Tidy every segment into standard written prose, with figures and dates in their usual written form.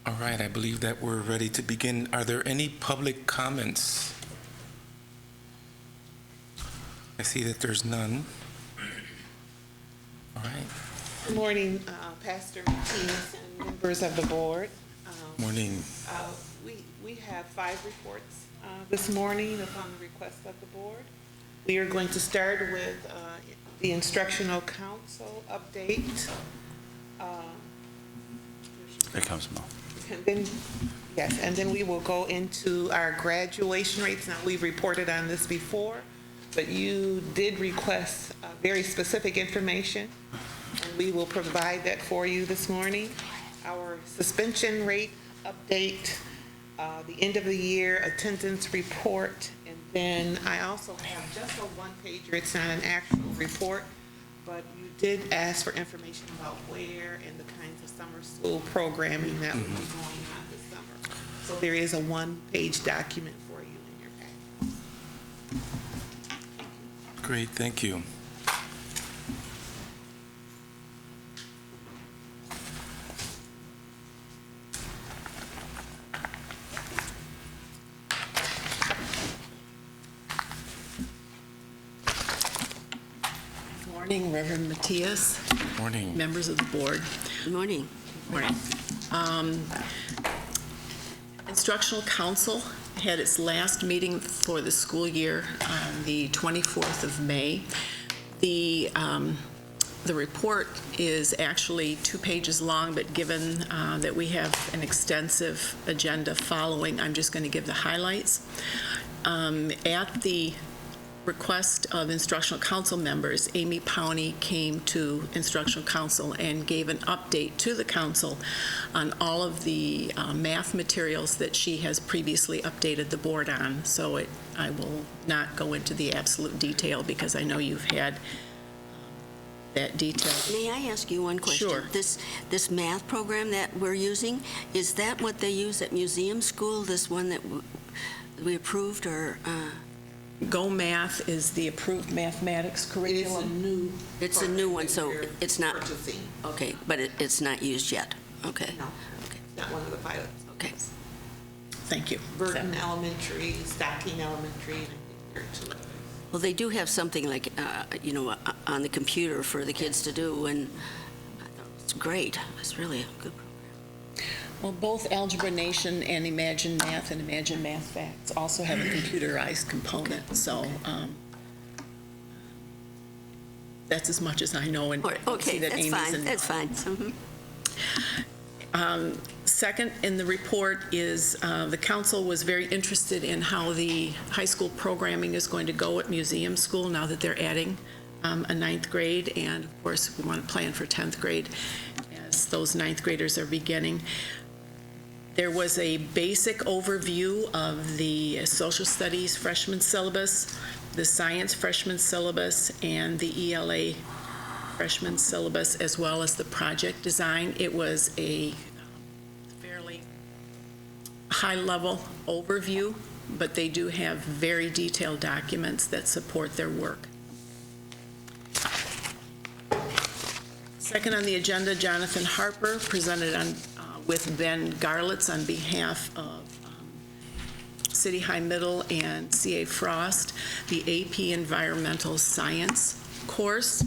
All right, I believe that we're ready to begin. Are there any public comments? I see that there's none. All right. Good morning, Pastor Martinez and members of the board. Morning. We have 5 reports this morning upon the request of the board. We are going to start with the instructional council update. Here comes Mo. And then we will go into our graduation rates. Now, we've reported on this before, but you did request very specific information, and we will provide that for you this morning. Our suspension rate update, the end of the year attendance report, and then I also have just a one-pager. It's not an actual report, but you did ask for information about where and the kinds of summer school programming that will be going on this summer. So there is a one-page document for you in your packet. Great, thank you. Morning, Reverend Matthias. Morning. Members of the board. Good morning. Morning. Instructional Council had its last meeting for the school year on the 24th of May. The report is actually 2 pages long, but given that we have an extensive agenda following, I'm just going to give the highlights. At the request of instructional council members, Amy Powney came to instructional council and gave an update to the council on all of the math materials that she has previously updated the board on. So I will not go into the absolute detail because I know you've had that detail. May I ask you one question? Sure. This math program that we're using, is that what they use at museum school, this one that we approved, or? Go Math is the approved mathematics curriculum. It's a new one, so it's not, purchasing. okay, but it's not used yet. Okay. No, Okay. not one of the pilots. Okay. Thank you. Burton Elementary, Stocking Elementary, and I think there are 2 others. Well, they do have something like, on the computer for the kids to do, and I thought it's great. It's really a good program. Well, both Algebra Nation and Imagine Math and Imagine Math Facts also have a computerized component, so that's as much as I know. And Okay, that's fine, that's fine. Mm-hmm. Second in the report is the council was very interested in how the high school programming is going to go at museum school now that they're adding a 9th grade, and of course we want to plan for 10th grade as those 9th graders are beginning. There was a basic overview of the social studies freshman syllabus, the science freshman syllabus, and the ELA freshman syllabus, as well as the project design. It was a fairly high-level overview, but they do have very detailed documents that support their work. Second on the agenda, Jonathan Harper presented with Ben Garlitz on behalf of City High Middle and C.A. Frost, the AP Environmental Science course.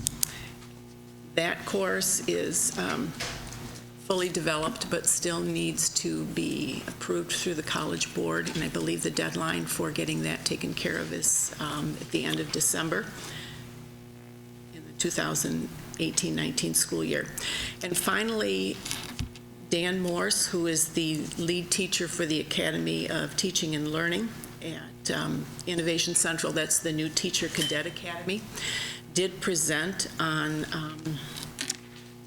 That course is fully developed, but still needs to be approved through the College Board, and I believe the deadline for getting that taken care of is at the end of December in the 2018-19 school year. And finally, Dan Morse, who is the lead teacher for the Academy of Teaching and Learning at Innovation Central, that's the new Teacher Cadet Academy, did present on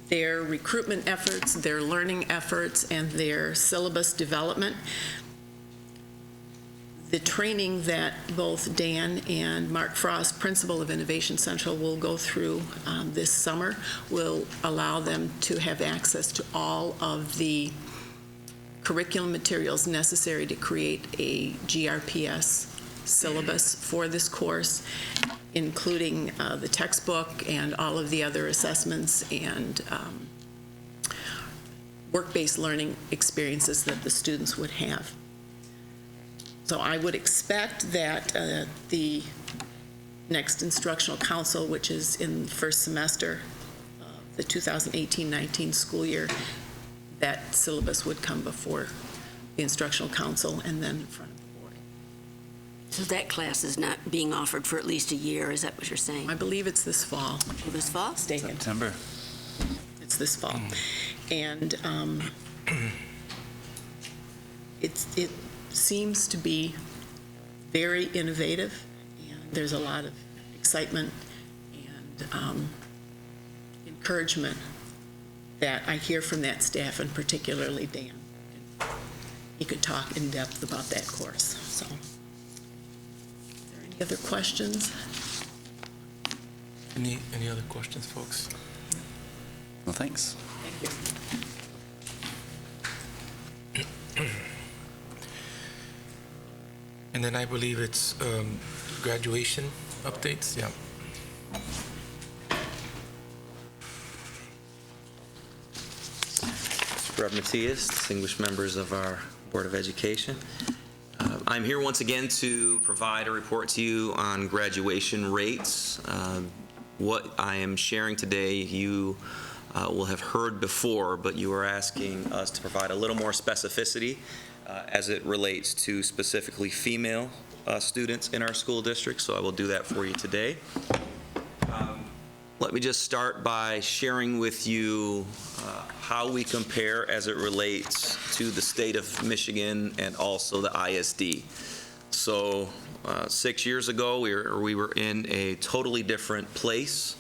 their recruitment efforts, their learning efforts, and their syllabus development. The training that both Dan and Mark Frost, principal of Innovation Central, will go through this summer will allow them to have access to all of the curriculum materials necessary to create a GRPS syllabus for this course, including the textbook and all of the other assessments and work-based learning experiences that the students would have. So I would expect that the next instructional council, which is in the first semester of the 2018-19 school year, that syllabus would come before the instructional council and then in front of the board. So that class is not being offered for at least a year, is that what you're saying? I believe it's this fall. This fall? Mistaken. September. It's this fall. And it seems to be very innovative, and there's a lot of excitement and encouragement that I hear from that staff, and particularly Dan. He could talk in depth about that course. So, are there any other questions? Any other questions, folks? Well, thanks. Thank you. And then I believe it's graduation updates, yeah. Reverend Matias, distinguished members of our Board of Education. I'm here once again to provide a report to you on graduation rates. What I am sharing today, you will have heard before, but you are asking us to provide a little more specificity as it relates to specifically female students in our school district, so I will do that for you today. Let me just start by sharing with you how we compare as it relates to the state of Michigan and also the ISD. So 6 years ago, we were in a totally different place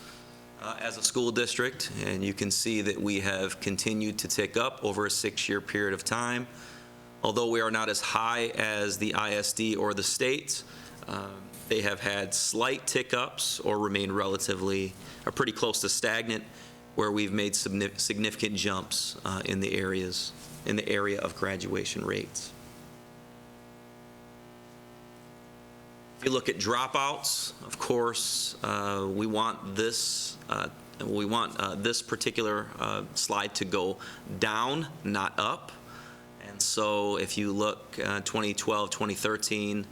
as a school district, and you can see that we have continued to tick up over a 6-year period of time. Although we are not as high as the ISD or the state, they have had slight tick-ups or remain relatively, or pretty close to stagnant, where we've made significant jumps in the area of graduation rates. If you look at dropouts, of course, we want this particular slide to go down, not up. And so if you look 2012, 2013,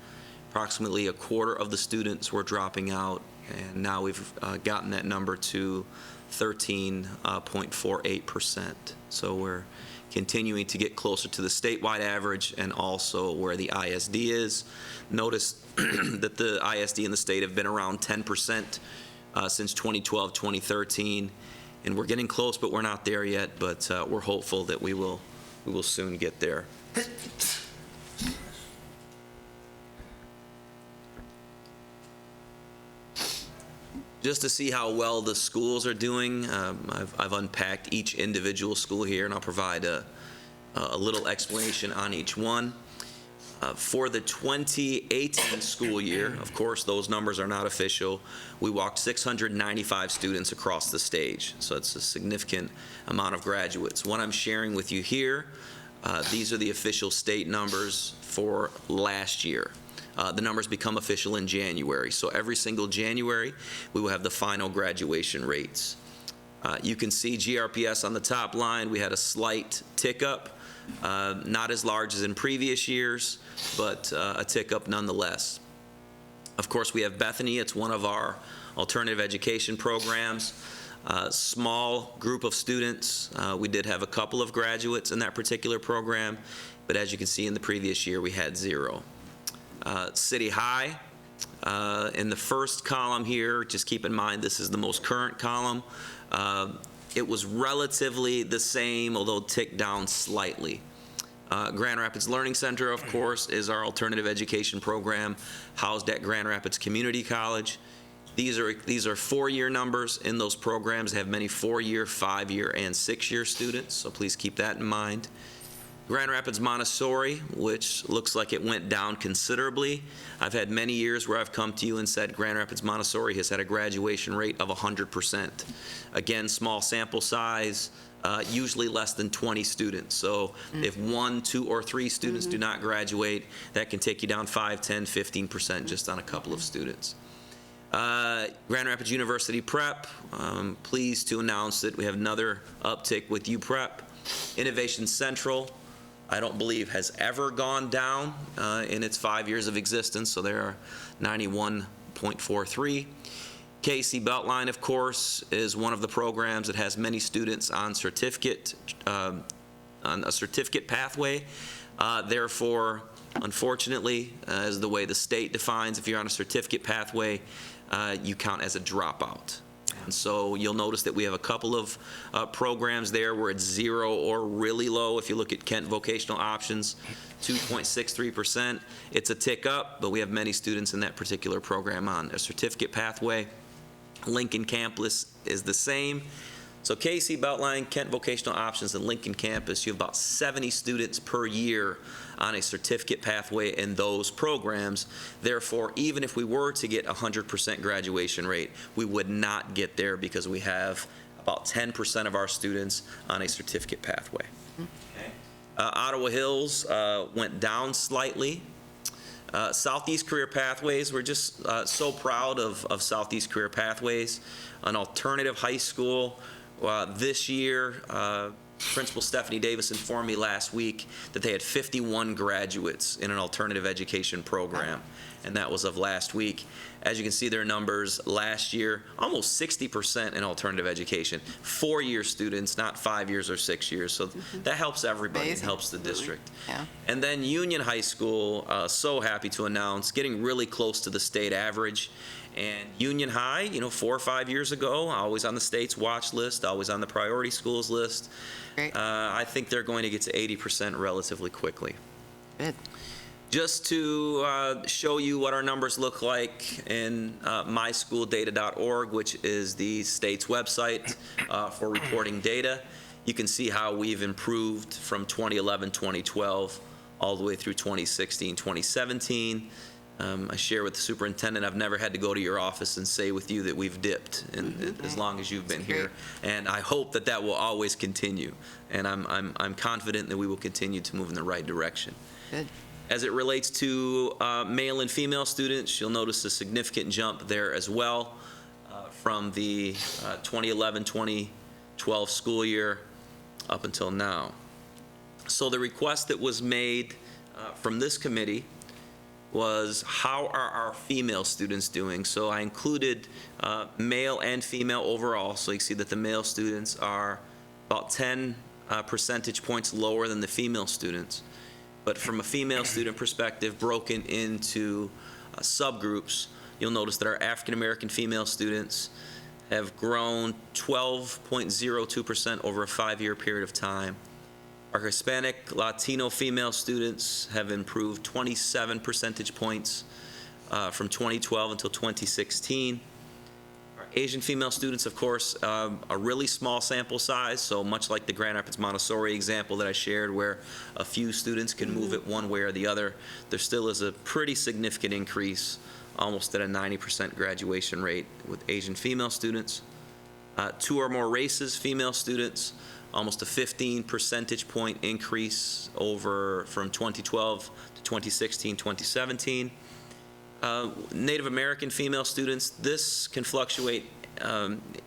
approximately a quarter of the students were dropping out, and now we've gotten that number to 13.48%. So we're continuing to get closer to the statewide average and also where the ISD is. Notice that the ISD and the state have been around 10% since 2012, 2013, and we're getting close, but we're not there yet, but we're hopeful that we will soon get there. Just to see how well the schools are doing, I've unpacked each individual school here, and I'll provide a little explanation on each one. For the 2018 school year, of course, those numbers are not official. We walked 695 students across the stage, so it's a significant amount of graduates. What I'm sharing with you here, these are the official state numbers for last year. The numbers become official in January, so every single January, we will have the final graduation rates. You can see GRPS on the top line. We had a slight tick up, not as large as in previous years, but a tick up nonetheless. Of course, we have Bethany. It's one of our alternative education programs. Small group of students. We did have a couple of graduates in that particular program, but as you can see in the previous year, we had 0. City High, in the first column here, just keep in mind this is the most current column. It was relatively the same, although ticked down slightly. Grand Rapids Learning Center, of course, is our alternative education program housed at Grand Rapids Community College. These are 4-year numbers in those programs. They have many 4-year, 5-year, and 6-year students, so please keep that in mind. Grand Rapids Montessori, which looks like it went down considerably. I've had many years where I've come to you and said Grand Rapids Montessori has had a graduation rate of 100%. Again, small sample size, usually less than 20 students. So if 1, 2, or 3 students do not graduate, that can take you down 5, 10, 15% just on a couple of students. Grand Rapids University Prep, pleased to announce that we have another uptick with UPrep. Innovation Central, I don't believe has ever gone down in its 5 years of existence, so they are 91.43. KC Beltline, of course, is one of the programs that has many students on on a certificate pathway. Therefore, unfortunately, as the way the state defines, if you're on a certificate pathway, you count as a dropout. And so you'll notice that we have a couple of programs there where it's 0 or really low. If you look at Kent Vocational Options, 2.63%. It's a tick up, but we have many students in that particular program on a certificate pathway. Lincoln Campus is the same. So KC Beltline, Kent Vocational Options, and Lincoln Campus, you have about 70 students per year on a certificate pathway in those programs. Therefore, even if we were to get 100% graduation rate, we would not get there because we have about 10% of our students on a certificate pathway. Okay. Ottawa Hills went down slightly. Southeast Career Pathways, we're just so proud of Southeast Career Pathways, an alternative high school. This year, Principal Stephanie Davis informed me last week that they had 51 graduates in an alternative education program, and that was of last week. As you can see, their numbers last year, almost 60% in alternative education. 4-year students, not 5 years or 6 years. So that helps everybody. Amazing. It helps the district. Yeah. And then Union High School, so happy to announce, getting really close to the state average. And Union High, 4 or 5 years ago, always on the state's watch list, always on the priority schools list. Great. I think they're going to get to 80% relatively quickly. Good. Just to show you what our numbers look like in myschooldata.org, which is the state's website for reporting data, you can see how we've improved from 2011, 2012, all the way through 2016, 2017. I share with the superintendent, I've never had to go to your office and say with you that we've dipped as long as you've been here. And I hope that that will always continue. And I'm confident that we will continue to move in the right direction. Good. As it relates to male and female students, you'll notice a significant jump there as well from the 2011-2012 school year up until now. So the request that was made from this committee was, how are our female students doing? So I included male and female overall, so you can see that the male students are about 10 percentage points lower than the female students. But from a female student perspective, broken into subgroups, you'll notice that our African American female students have grown 12.02% over a 5-year period of time. Our Hispanic Latino female students have improved 27 percentage points from 2012 until 2016. Our Asian female students, of course, a really small sample size, so much like the Grand Rapids Montessori example that I shared, where a few students can move it one way or the other, there still is a pretty significant increase, almost at a 90% graduation rate with Asian female students. 2 or more races female students, almost a 15 percentage point increase from 2012 to 2016, 2017. Native American female students, this can fluctuate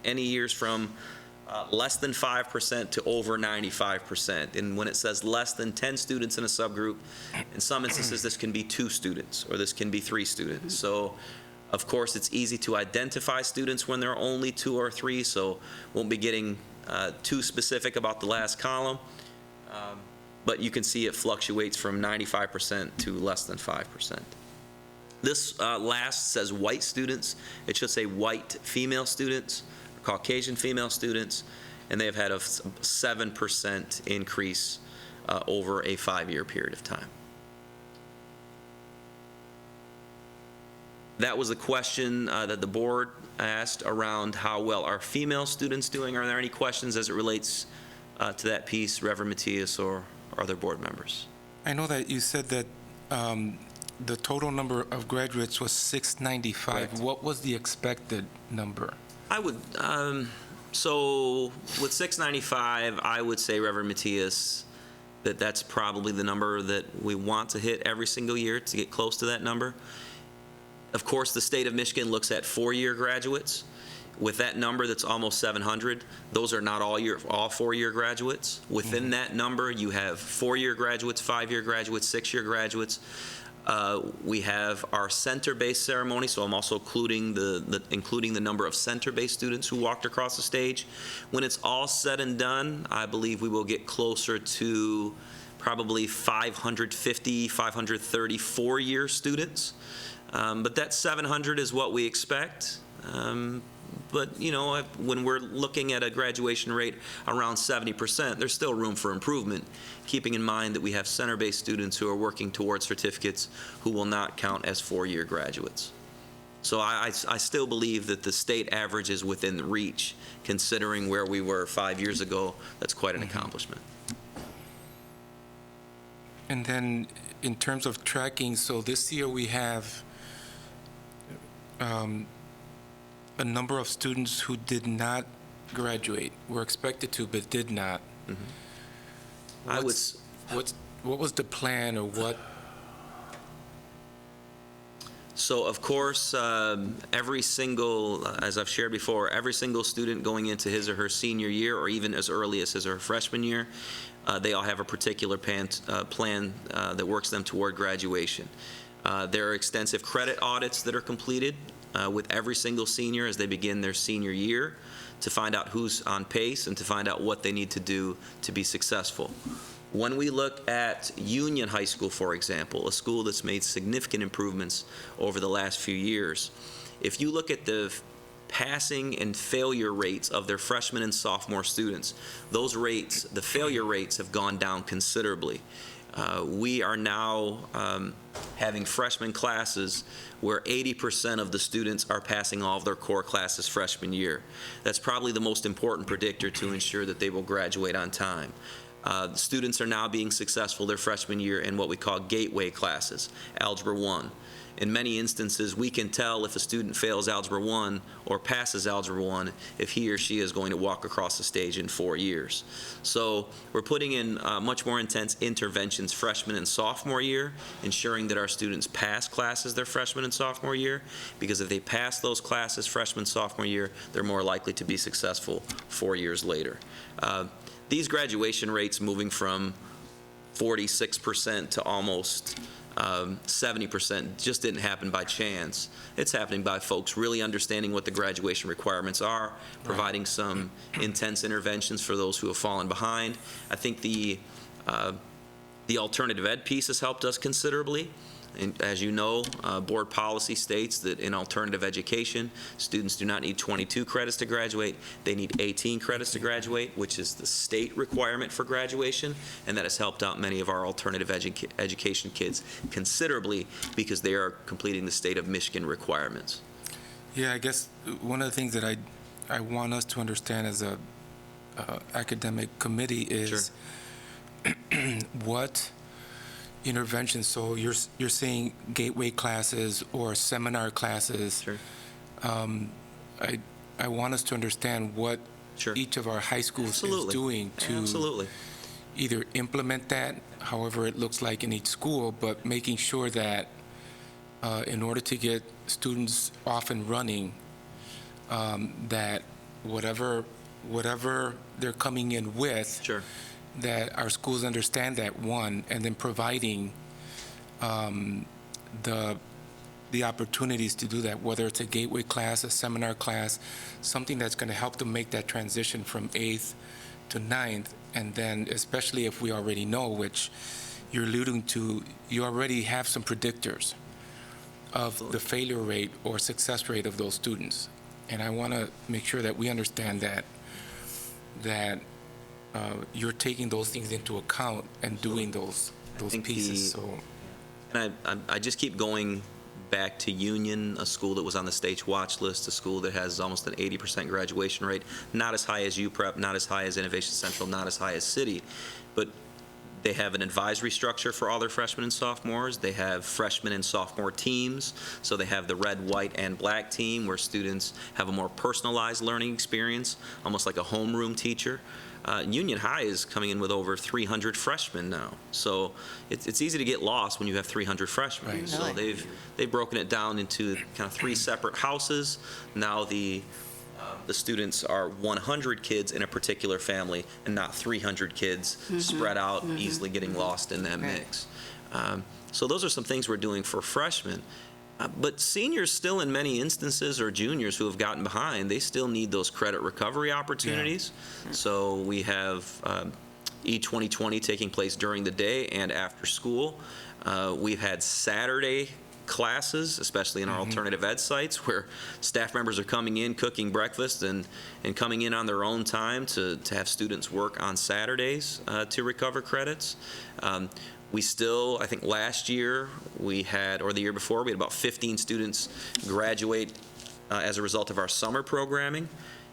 any years from less than 5% to over 95%. And when it says less than 10 students in a subgroup, in some instances this can be 2 students or this can be 3 students. So of course it's easy to identify students when there are only 2 or 3, so won't be getting too specific about the last column, but you can see it fluctuates from 95% to less than 5%. This last says white students. It should say white female students, Caucasian female students, and they have had a 7% increase over a 5-year period of time. That was the question that the board asked around how well are female students doing. Are there any questions as it relates to that piece, Reverend Matias or other board members? I know that you said that the total number of graduates was 695. Correct. What was the expected number? I would, so with 695, I would say, Reverend Matias, that that's probably the number that we want to hit every single year to get close to that number. Of course, the state of Michigan looks at 4-year graduates, With that number that's almost 700, those are not all four-year graduates. Within that number, you have four-year graduates, five-year graduates, six-year graduates. We have our center-based ceremony, so I'm also including the number of center-based students who walked across the stage. When it's all said and done, I believe we will get closer to probably 550, 530 four-year students. But that 700 is what we expect. But, you know, when we're looking at a graduation rate around 70%, there's still room for improvement, keeping in mind that we have center-based students who are working towards certificates who will not count as four-year graduates. So I still believe that the state average is within reach, considering where we were 5 years ago. That's quite an accomplishment. And then in terms of tracking, so this year we have a number of students who did not graduate, were expected to, but did not. What was the plan, or what? So, of course, every single, as I've shared before, every single student going into his or her senior year, or even as early as his or her freshman year, they all have a particular plan that works them toward graduation. There are extensive credit audits that are completed with every single senior as they begin their senior year to find out who's on pace and to find out what they need to do to be successful. When we look at Union High School, for example, a school that's made significant improvements over the last few years, if you look at the passing and failure rates of their freshman and sophomore students, those rates, the failure rates, have gone down considerably. We are now having freshman classes where 80% of the students are passing all of their core classes freshman year. That's probably the most important predictor to ensure that they will graduate on time. Students are now being successful their freshman year in what we call gateway classes, Algebra 1. In many instances, we can tell if a student fails Algebra 1 or passes Algebra 1 if he or she is going to walk across the stage in 4 years. So we're putting in much more intense interventions freshman and sophomore year, ensuring that our students pass classes their freshman and sophomore year, because if they pass those classes freshman, sophomore year, they're more likely to be successful 4 years later. These graduation rates moving from 46% to almost 70% just didn't happen by chance. It's happening by folks really understanding what the graduation requirements are, providing some intense interventions for those who have fallen behind. I think the alternative ed piece has helped us considerably. And as you know, board policy states that in alternative education, students do not need 22 credits to graduate. They need 18 credits to graduate, which is the state requirement for graduation, and that has helped out many of our alternative education kids considerably because they are completing the state of Michigan requirements. Yeah, I guess one of the things that I want us to understand as a academic committee is what interventions. So you're saying gateway classes or seminar classes. Sure. I want us to understand what each of our high schools is doing to either implement that, however it looks like in each school, but making sure that in order to get students off and running, that whatever they're coming in with, that our schools understand that, one, and then providing the opportunities to do that, whether it's a gateway class, a seminar class, something that's going to help them make that transition from 8th to 9th, and then especially if we already know, which you're alluding to, you already have some predictors of the failure rate or success rate of those students. And I want to make sure that we understand that you're taking those things into account and doing those pieces. And I just keep going back to Union, a school that was on the state watch list, a school that has almost an 80% graduation rate, not as high as UPrep, not as high as Innovation Central, not as high as City, but they have an advisory structure for all their freshmen and sophomores. They have freshman and sophomore teams, so they have the red, white, and black team where students have a more personalized learning experience, almost like a homeroom teacher. Union High is coming in with over 300 freshmen now, so it's easy to get lost when you have 300 freshmen. Right. So they've broken it down into kind of 3 separate houses. Now the the students are 100 kids in a particular family and not 300 kids spread out, easily getting lost in that mix. So those are some things we're doing for freshmen. But seniors still, in many instances, or juniors who have gotten behind, they still need those credit recovery opportunities. So we have E2020 taking place during the day and after school. We've had Saturday classes, especially in our alternative ed sites, where staff members are coming in, cooking breakfast, and coming in on their own time to have students work on Saturdays to recover credits. We still, I think last year we had, or the year before, we had about 15 students graduate as a result of our summer programming.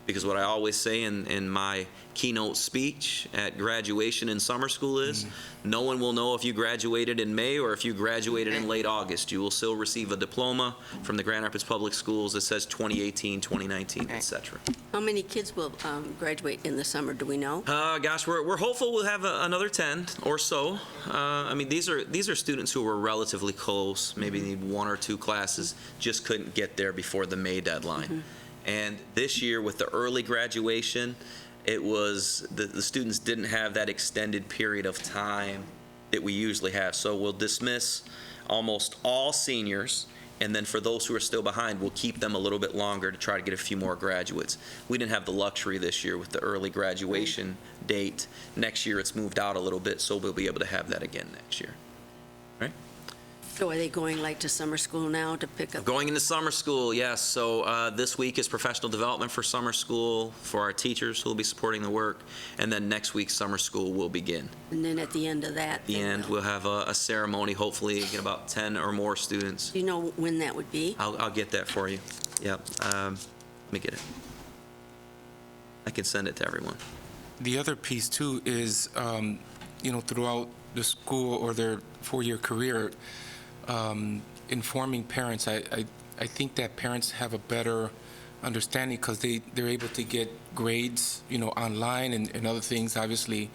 Because what I always say in my keynote speech at graduation in summer school is, no one will know if you graduated in May or if you graduated in late August. You will still receive a diploma from the Grand Rapids Public Schools that says 2018, 2019, et cetera. How many kids will graduate in the summer, do we know? Gosh, we're hopeful we'll have another 10 or so. I mean, these are students who were relatively close, maybe need one or two classes, just couldn't get there before the May deadline. And this year, with the early graduation, it was the students didn't have that extended period of time that we usually have. So we'll dismiss almost all seniors, and then for those who are still behind, we'll keep them a little bit longer to try to get a few more graduates. We didn't have the luxury this year with the early graduation date. Next year, it's moved out a little bit, so we'll be able to have that again next year. Right? So are they going like to summer school now to pick up? Going into summer school, yes. So this week is professional development for summer school for our teachers who will be supporting the work. And then next week, summer school will begin. And then at the end of that? At the end, we'll have a ceremony, hopefully get about 10 or more students. Do you know when that would be? I'll get that for you. Yep. Let me get it. I can send it to everyone. The other piece too is, throughout the school or their four-year career, informing parents. I think that parents have a better understanding because they're able to get grades, online and other things. Obviously,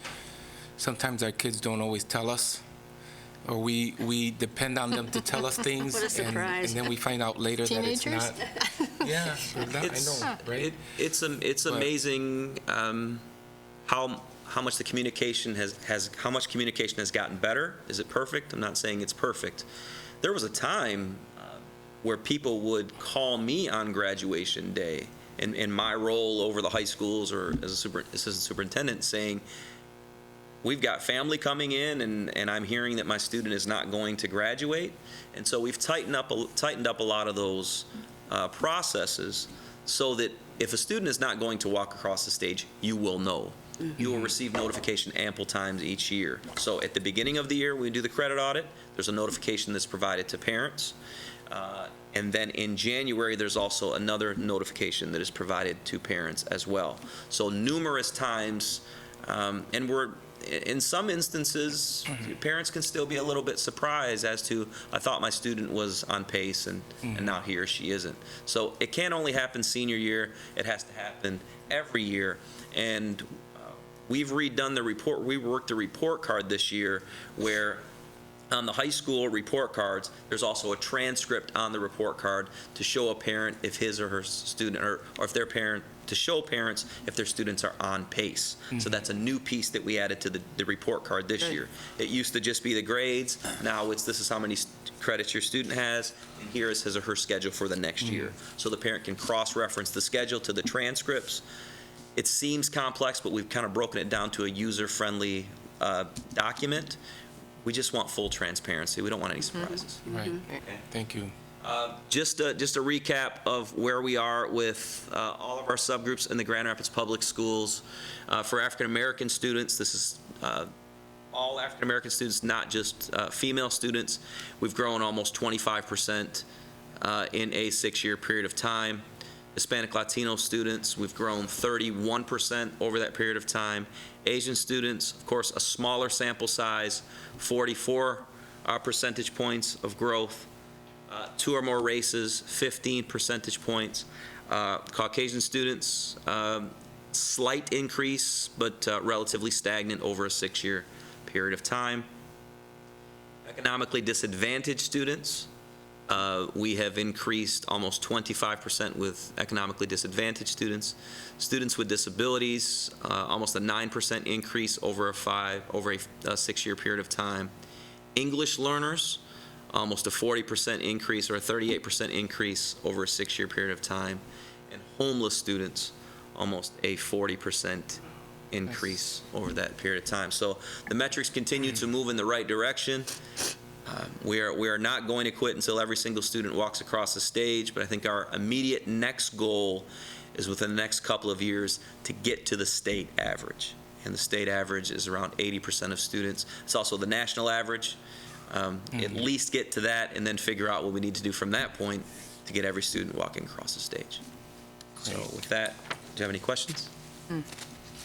sometimes our kids don't always tell us, or we depend on them to tell us things. What a surprise. And then we find out later that it's not. Yeah, I know, right? It's amazing how much the communication has gotten better. Is it perfect? I'm not saying it's perfect. There was a time where people would call me on graduation day in my role over the high schools or as assistant superintendent saying, we've got family coming in and I'm hearing that my student is not going to graduate. And so we've tightened up a lot of those processes so that if a student is not going to walk across the stage, you will know. You will receive notification ample times each year. So at the beginning of the year, when we do the credit audit, there's a notification that's provided to parents. And then in January, there's also another notification that is provided to parents as well. So numerous times, and we're, in some instances, parents can still be a little bit surprised as to, I thought my student was on pace and now he or she isn't. So it can't only happen senior year, it has to happen every year. And we've redone the report, we worked the report card this year where on the high school report cards, there's also a transcript on the report card to show a parent if his or her student, or if their parent, to show parents if their students are on pace. So that's a new piece that we added to the report card this year. It used to just be the grades. Now this is how many credits your student has, and here is his or her schedule for the next year. So the parent can cross-reference the schedule to the transcripts. It seems complex, but we've kind of broken it down to a user-friendly document. We just want full transparency. We don't want any surprises. Right. Thank you. Just a recap of where we are with all of our subgroups in the Grand Rapids Public Schools. For African American students, this is all African American students, not just female students. We've grown almost 25% in a 6-year period of time. Hispanic Latino students, we've grown 31% over that period of time. Asian students, of course, a smaller sample size, 44 percentage points of growth. 2 or more races, 15 percentage points. Caucasian students, slight increase, but relatively stagnant over a 6-year period of time. Economically disadvantaged students, We have increased almost 25% with economically disadvantaged students. Students with disabilities, almost a 9% increase over a 6-year period of time. English learners, almost a 40% increase or a 38% increase over a 6-year period of time. And homeless students, almost a 40% increase over that period of time. So the metrics continue to move in the right direction. We are not going to quit until every single student walks across the stage, but I think our immediate next goal is within the next couple of years to get to the state average. And the state average is around 80% of students. It's also the national average. At least get to that and then figure out what we need to do from that point to get every student walking across the stage. So with that, do you have any questions?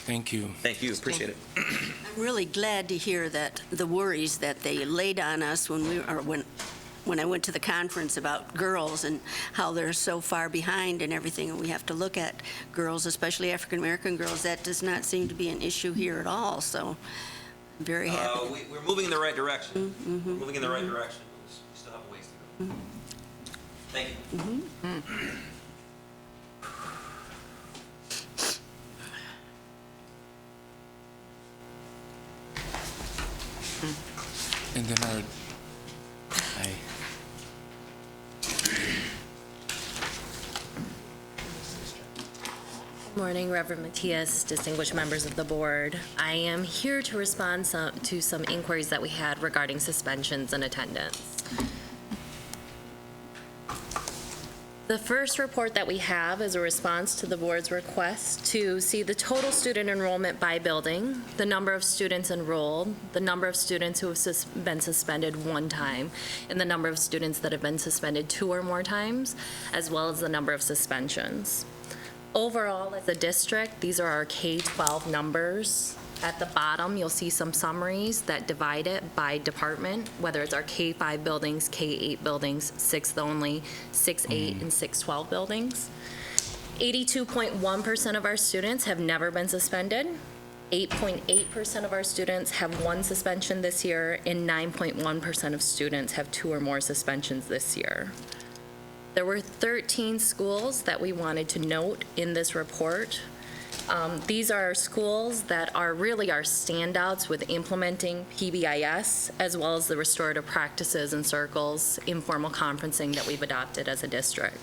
Thank you. Thank you, appreciate it. I'm really glad to hear that the worries that they laid on us when I went to the conference about girls and how they're so far behind and everything, and we have to look at girls, especially African-American girls. That does not seem to be an issue here at all, so I'm very happy. We're moving in the right direction. We're moving in the right direction. We still have a ways to go. Thank you. And then Good morning, Reverend Matias, distinguished members of the board. I am here to respond to some inquiries that we had regarding suspensions and attendance. The first report that we have is a response to the board's request to see the total student enrollment by building, the number of students enrolled, the number of students who have been suspended one time, and the number of students that have been suspended 2 or more times, as well as the number of suspensions. Overall, as a district, these are our K-12 numbers. At the bottom, you'll see some summaries that divide it by department, whether it's our K-5 buildings, K-8 buildings, 6th only, 6-8, and 6-12 buildings. 82.1% of our students have never been suspended. 8.8% of our students have 1 suspension this year, and 9.1% of students have 2 or more suspensions this year. There were 13 schools that we wanted to note in this report. These are schools that are really our standouts with implementing PBIS, as well as the restorative practices and circles, informal conferencing that we've adopted as a district.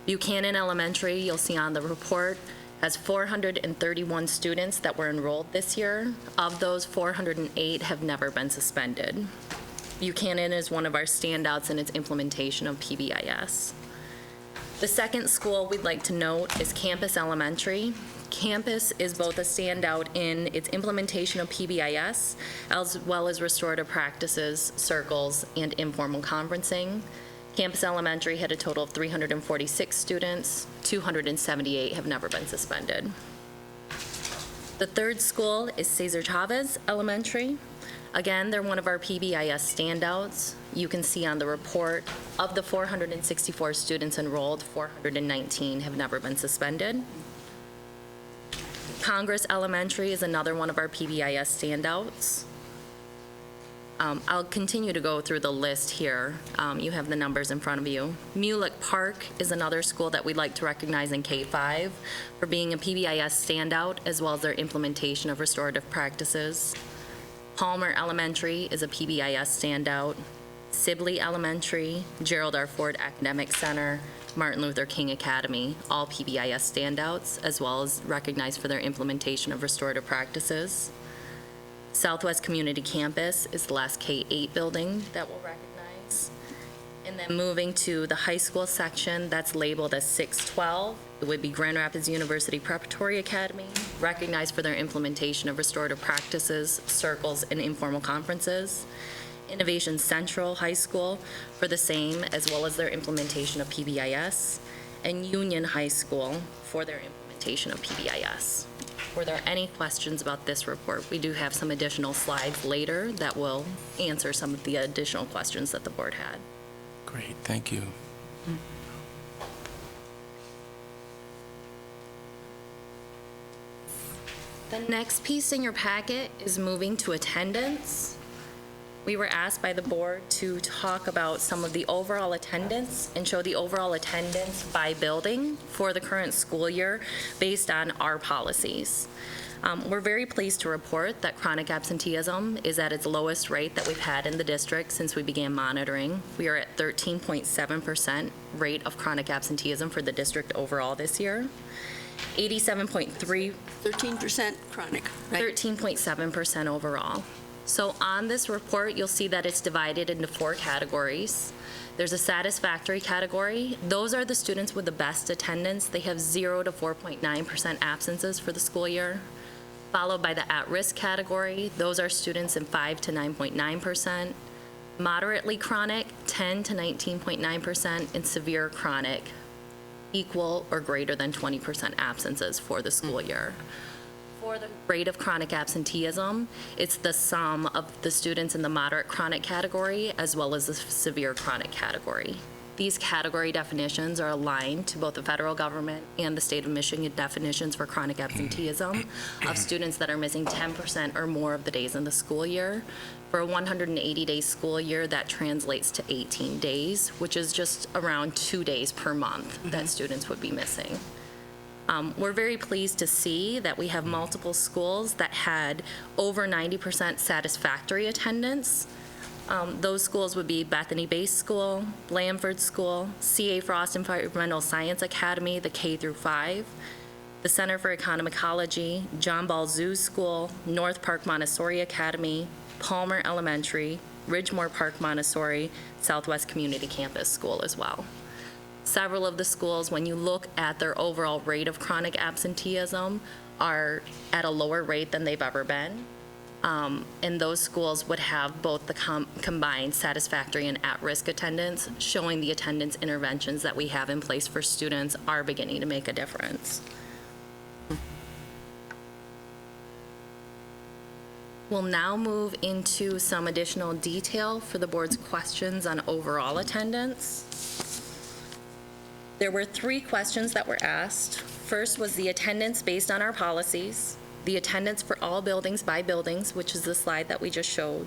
Buchanan Elementary, you'll see on the report, has 431 students that were enrolled this year. Of those, 408 have never been suspended. Buchanan is one of our standouts in its implementation of PBIS. The second school we'd like to note is Campus Elementary. Campus is both a standout in its implementation of PBIS, as well as restorative practices, circles, and informal conferencing. Campus Elementary had a total of 346 students. 278 have never been suspended. The third school is Cesar Chavez Elementary. Again, they're one of our PBIS standouts. You can see on the report, of the 464 students enrolled, 419 have never been suspended. Congress Elementary is another one of our PBIS standouts. I'll continue to go through the list here. You have the numbers in front of you. Mulek Park is another school that we'd like to recognize in K-5 for being a PBIS standout, as well as their implementation of restorative practices. Palmer Elementary is a PBIS standout. Sibley Elementary, Gerald R. Ford Academic Center, Martin Luther King Academy, all PBIS standouts, as well as recognized for their implementation of restorative practices. Southwest Community Campus is the last K-8 building that we'll recognize. And then moving to the high school section, that's labeled as 612. It would be Grand Rapids University Preparatory Academy, recognized for their implementation of restorative practices, circles, and informal conferences. Innovation Central High School for the same, as well as their implementation of PBIS. And Union High School for their implementation of PBIS. Were there any questions about this report? We do have some additional slides later that will answer some of the additional questions that the board had. Great, thank you. The next piece in your packet is moving to attendance. We were asked by the board to talk about some of the overall attendance and show the overall attendance by building for the current school year based on our policies. We're very pleased to report that chronic absenteeism is at its lowest rate that we've had in the district since we began monitoring. We are at 13.7% rate of chronic absenteeism for the district overall this year. 87.3 13% chronic, right? 13.7% overall. So on this report, you'll see that it's divided into 4 categories. There's a satisfactory category. Those are the students with the best attendance. They have 0 to 4.9% absences for the school year. Followed by the at-risk category. Those are students in 5 to 9.9%. Moderately chronic, 10 to 19.9%, and severe chronic, equal or greater than 20% absences for the school year. For the rate of chronic absenteeism, it's the sum of the students in the moderate chronic category as well as the severe chronic category. These category definitions are aligned to both the federal government and the state of Michigan definitions for chronic absenteeism of students that are missing 10% or more of the days in the school year. For a 180-day school year, that translates to 18 days, which is just around 2 days per month that students would be missing. We're very pleased to see that we have multiple schools that had over 90% satisfactory attendance. Those schools would be Bethany Base School, Blandford School, C.A. Frost Environmental Science Academy, the K through 5, the Center for Economicology, John Ball Zoo School, North Park Montessori Academy, Palmer Elementary, Ridgemore Park Montessori, Southwest Community Campus School as well. Several of the schools, when you look at their overall rate of chronic absenteeism, are at a lower rate than they've ever been. And those schools would have both the combined satisfactory and at-risk attendance, showing the attendance interventions that we have in place for students are beginning to make a difference. We'll now move into some additional detail for the board's questions on overall attendance. There were 3 questions that were asked. First was the attendance based on our policies, the attendance for all buildings by buildings, which is the slide that we just showed,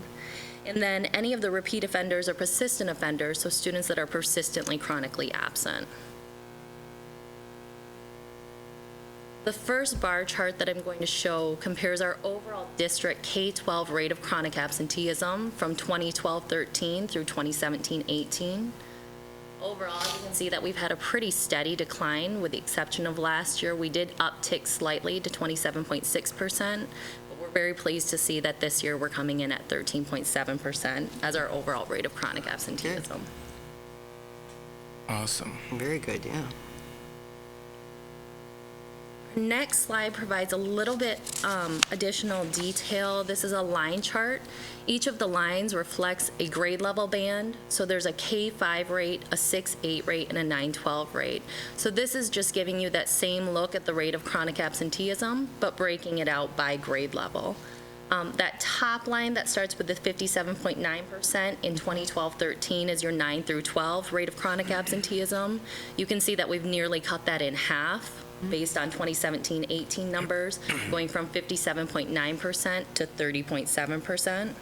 and then any of the repeat offenders or persistent offenders, so students that are persistently chronically absent. The first bar chart that I'm going to show compares our overall district K-12 rate of chronic absenteeism from 2012-13 through 2017-18. Overall, you can see that we've had a pretty steady decline, with the exception of last year. We did uptick slightly to 27.6%, but we're very pleased to see that this year we're coming in at 13.7% as our overall rate of chronic absenteeism. Awesome. Very good, yeah. Next slide provides a little bit additional detail. This is a line chart. Each of the lines reflects a grade level band. So there's a K-5 rate, a 6-8 rate, and a 9-12 rate. So this is just giving you that same look at the rate of chronic absenteeism, but breaking it out by grade level. That top line that starts with the 57.9% in 2012-13 is your 9 through 12 rate of chronic absenteeism. You can see that we've nearly cut that in half based on 2017-18 numbers, going from 57.9% to 30.7%.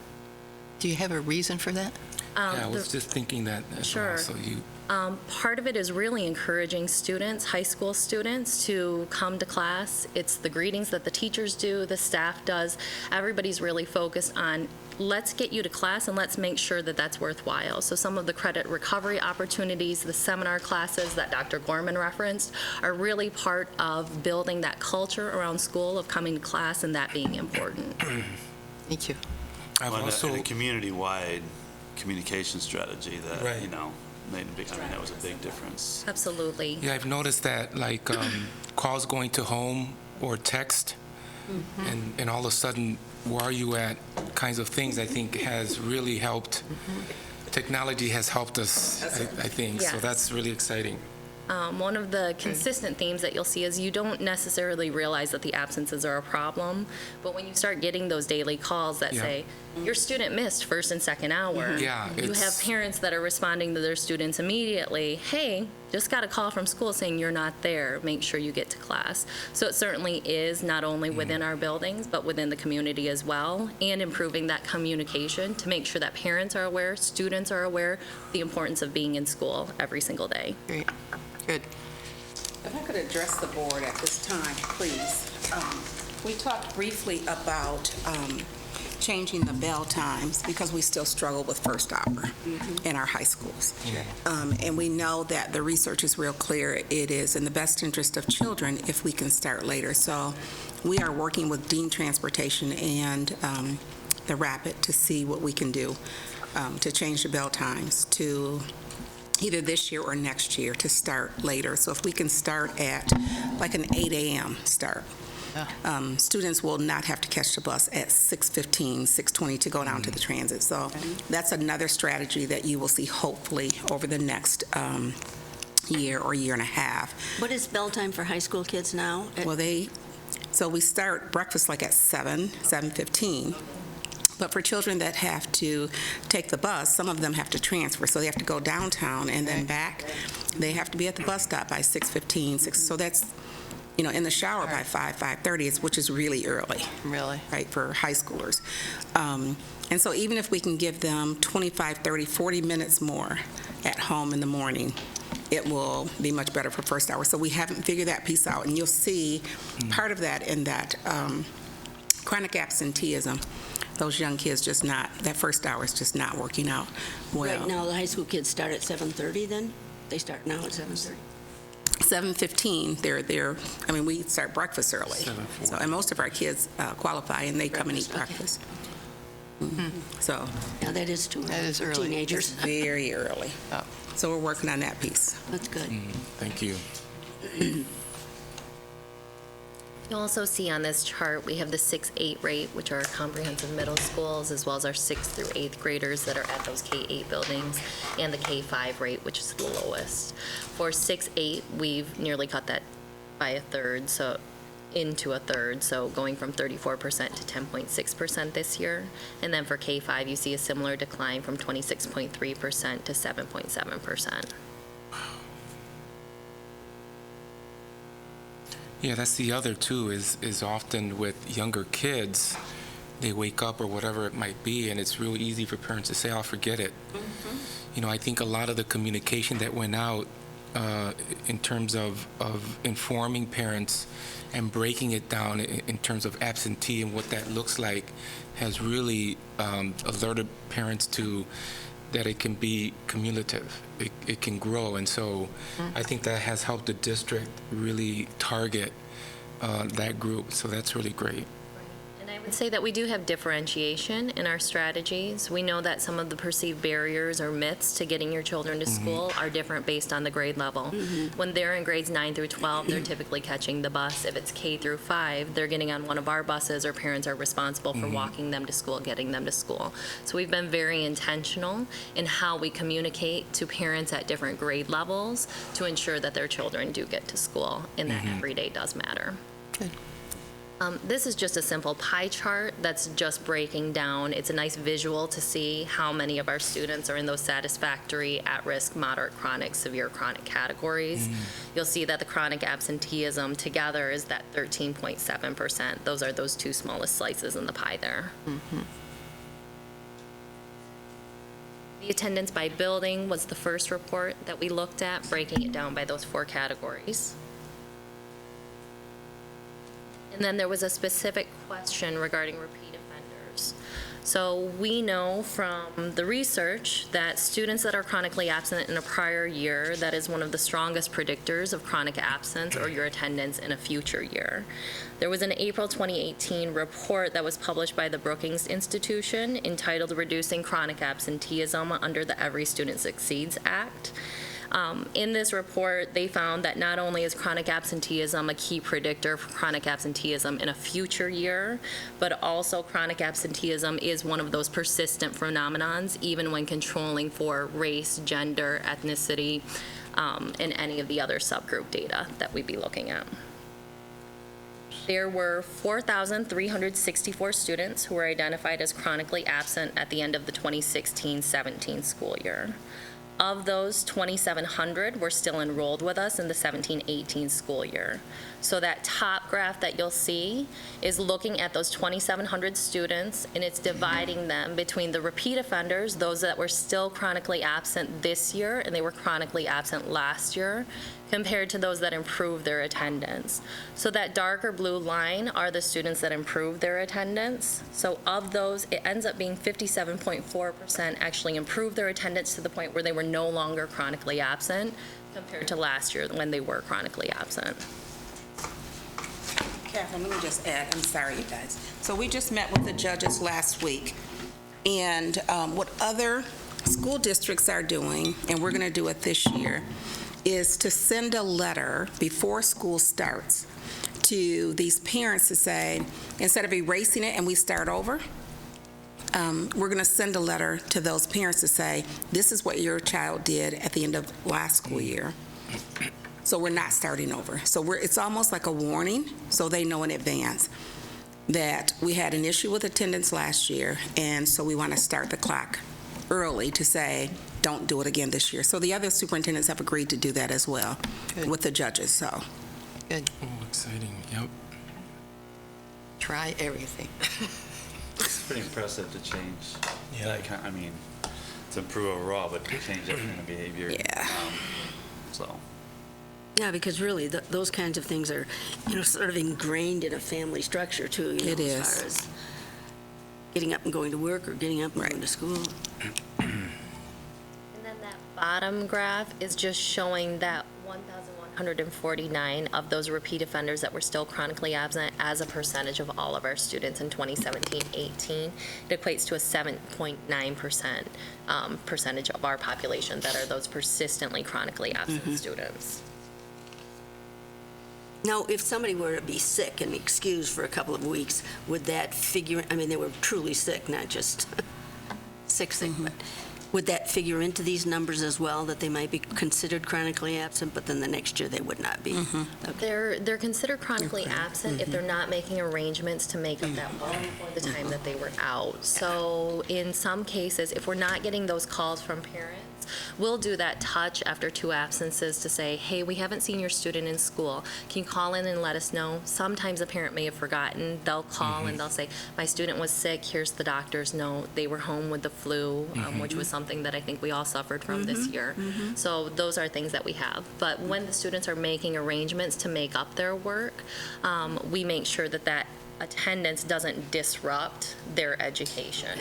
Do you have a reason for that? Yeah, I was just thinking that as Sure. well. So you, Part of it is really encouraging students, high school students, to come to class. It's the greetings that the teachers do, the staff does. Everybody's really focused on, let's get you to class and let's make sure that that's worthwhile. So some of the credit recovery opportunities, the seminar classes that Dr. Gorman referenced, are really part of building that culture around school of coming to class and that being important. Thank you. I've Well, also, and a community-wide communication strategy that, Right. made a big, that was a big difference. Absolutely. yeah, I've noticed that, like, calls going to home or text, and all of a sudden, where are you at, kinds of things, I think has really helped. Technology has helped us, I think, so Yes. that's really exciting. One of the consistent themes that you'll see is you don't necessarily realize that the absences are a problem, but when you start getting those daily calls that Yeah. say, your student missed first and second hour. Yeah, You have it's- parents that are responding to their students immediately, hey, just got a call from school saying you're not there, make sure you get to class. So it certainly is not only within our buildings, but within the community as well, and improving that communication to make sure that parents are aware, students are aware of the importance of being in school every single day. Great. Good. If I could address the board at this time, please. We talked briefly about changing the bell times because we still struggle with first hour in our high schools. And we know that the research is real clear. It is in the best interest of children if we can start later. So we are working with Dean Transportation and the Rapid to see what we can do to change the bell times to either this year or next year to start later. So if we can start at like an 8 a.m. start, students will not have to catch the bus at 6:15, 6:20 to go down to the transit. So that's another strategy that you will see hopefully over the next year or year and a half. What is bell time for high school kids now? Well, so we start breakfast like at 7:15. But for children that have to take the bus, some of them have to transfer, so they have to go downtown and then back. They have to be at the bus stop by 6:15, so that's, in the shower by 5:30, which is really early. Really? Right, for high schoolers. And so even if we can give them 25, 30, 40 minutes more at home in the morning, it will be much better for first hour. So we haven't figured that piece out, and you'll see part of that in that chronic absenteeism. Those young kids that first hour is just not working out well. Right now, the high school kids start at 7:30 then? They start now at 7:30? 7:15, we start breakfast early. And most of our kids qualify, and they come and eat Breakfast, breakfast. So Yeah, that is too That early is for early. teenagers. very early. Oh. So we're working on that piece. That's good. Thank you. You'll also see on this chart, we have the 6-8 rate, which are comprehensive middle schools, as well as our 6th through 8th graders that are at those K-8 buildings, and the K-5 rate, which is the lowest. For 6-8, we've nearly cut that by a third, so going from 34% to 10.6% this year. And then for K-5, you see a similar decline from 26.3% to 7.7%. Yeah, that's the other too, is often with younger kids, they wake up or whatever it might be, and it's really easy for parents to say, I'll forget it. I think a lot of the communication that went out in terms of informing parents and breaking it down in terms of absentee and what that looks like has really alerted parents to that it can be cumulative, it can grow, and so I think that has helped the district really target that group, so that's really great. And I would say that we do have differentiation in our strategies. We know that some of the perceived barriers or myths to getting your children to school are different based on the grade level. When they're in grades 9 through 12, they're typically catching the bus. If it's K through 5, they're getting on one of our buses, or parents are responsible for walking them to school, getting them to school. So we've been very intentional in how we communicate to parents at different grade levels to ensure that their children do get to school, and that every day does matter. Good. This is just a simple pie chart that's just breaking down. It's a nice visual to see how many of our students are in those satisfactory, at-risk, moderate, chronic, severe chronic categories. You'll see that the chronic absenteeism together is that 13.7%. Those are those two smallest slices in the pie there. The attendance by building was the first report that we looked at, breaking it down by those 4 categories. And then there was a specific question regarding repeat offenders. So we know from the research that students that are chronically absent in a prior year, that is one of the strongest predictors of chronic absence or your attendance in a future year. There was an April 2018 report that was published by the Brookings Institution entitled Reducing Chronic Absenteeism under the Every Student Succeeds Act. In this report, they found that not only is chronic absenteeism a key predictor for chronic absenteeism in a future year, but also chronic absenteeism is one of those persistent phenomenons, even when controlling for race, gender, ethnicity, and any of the other subgroup data that we'd be looking at. There were 4,364 students who were identified as chronically absent at the end of the 2016-17 school year. Of those, 2,700 were still enrolled with us in the 17-18 school year. So that top graph that you'll see is looking at those 2,700 students, and it's dividing them between the repeat offenders, those that were still chronically absent this year, and they were chronically absent last year, compared to those that improved their attendance. So that darker blue line are the students that improved their attendance. So of those, it ends up being 57.4% actually improved their attendance to the point where they were no longer chronically absent, compared to last year when they were chronically absent. Catherine, let me just add, I'm sorry, you guys. So we just met with the judges last week, and what other school districts are doing, and we're going to do it this year, is to send a letter before school starts to these parents to say, instead of erasing it and we start over, we're going to send a letter to those parents to say, this is what your child did at the end of last school year. So we're not starting over. So it's almost like a warning, so they know in advance that we had an issue with attendance last year, and so we want to start the clock early to say, don't do it again this year. So the other superintendents have agreed to do that as well. Good. With the judges, so. Good. Oh, exciting, yep. Try everything. It's pretty impressive to change. Yeah. That kind, I mean, to improve overall, but to change that kind of behavior. Yeah. So. Yeah, because really, those kinds of things are, sort of ingrained in a family structure, too. It is. As far as getting up and going to work or getting up and going to school. And then that bottom graph is just showing that 1,149 of those repeat offenders that were still chronically absent as a percentage of all of our students in 2017-18. It equates to a 7.9% percentage of our population that are those persistently chronically absent students. Now, if somebody were to be sick and excused for a couple of weeks, would that figure, I mean, they were truly sick, not just sick, but would that figure into these numbers as well, that they might be considered chronically absent, but then the next year they would not be? Okay. They're considered chronically absent if they're not making arrangements to make up that well before the time that they were out. So in some cases, if we're not getting those calls from parents, we'll do that touch after 2 absences to say, hey, we haven't seen your student in school. Can you call in and let us know? Sometimes a parent may have forgotten. They'll call and they'll say, my student was sick. Here's the doctor's note. They were home with the flu, which was something that I think we all suffered from this year. So those are things that we have. But when the students are making arrangements to make up their work, we make sure that that attendance doesn't disrupt their education.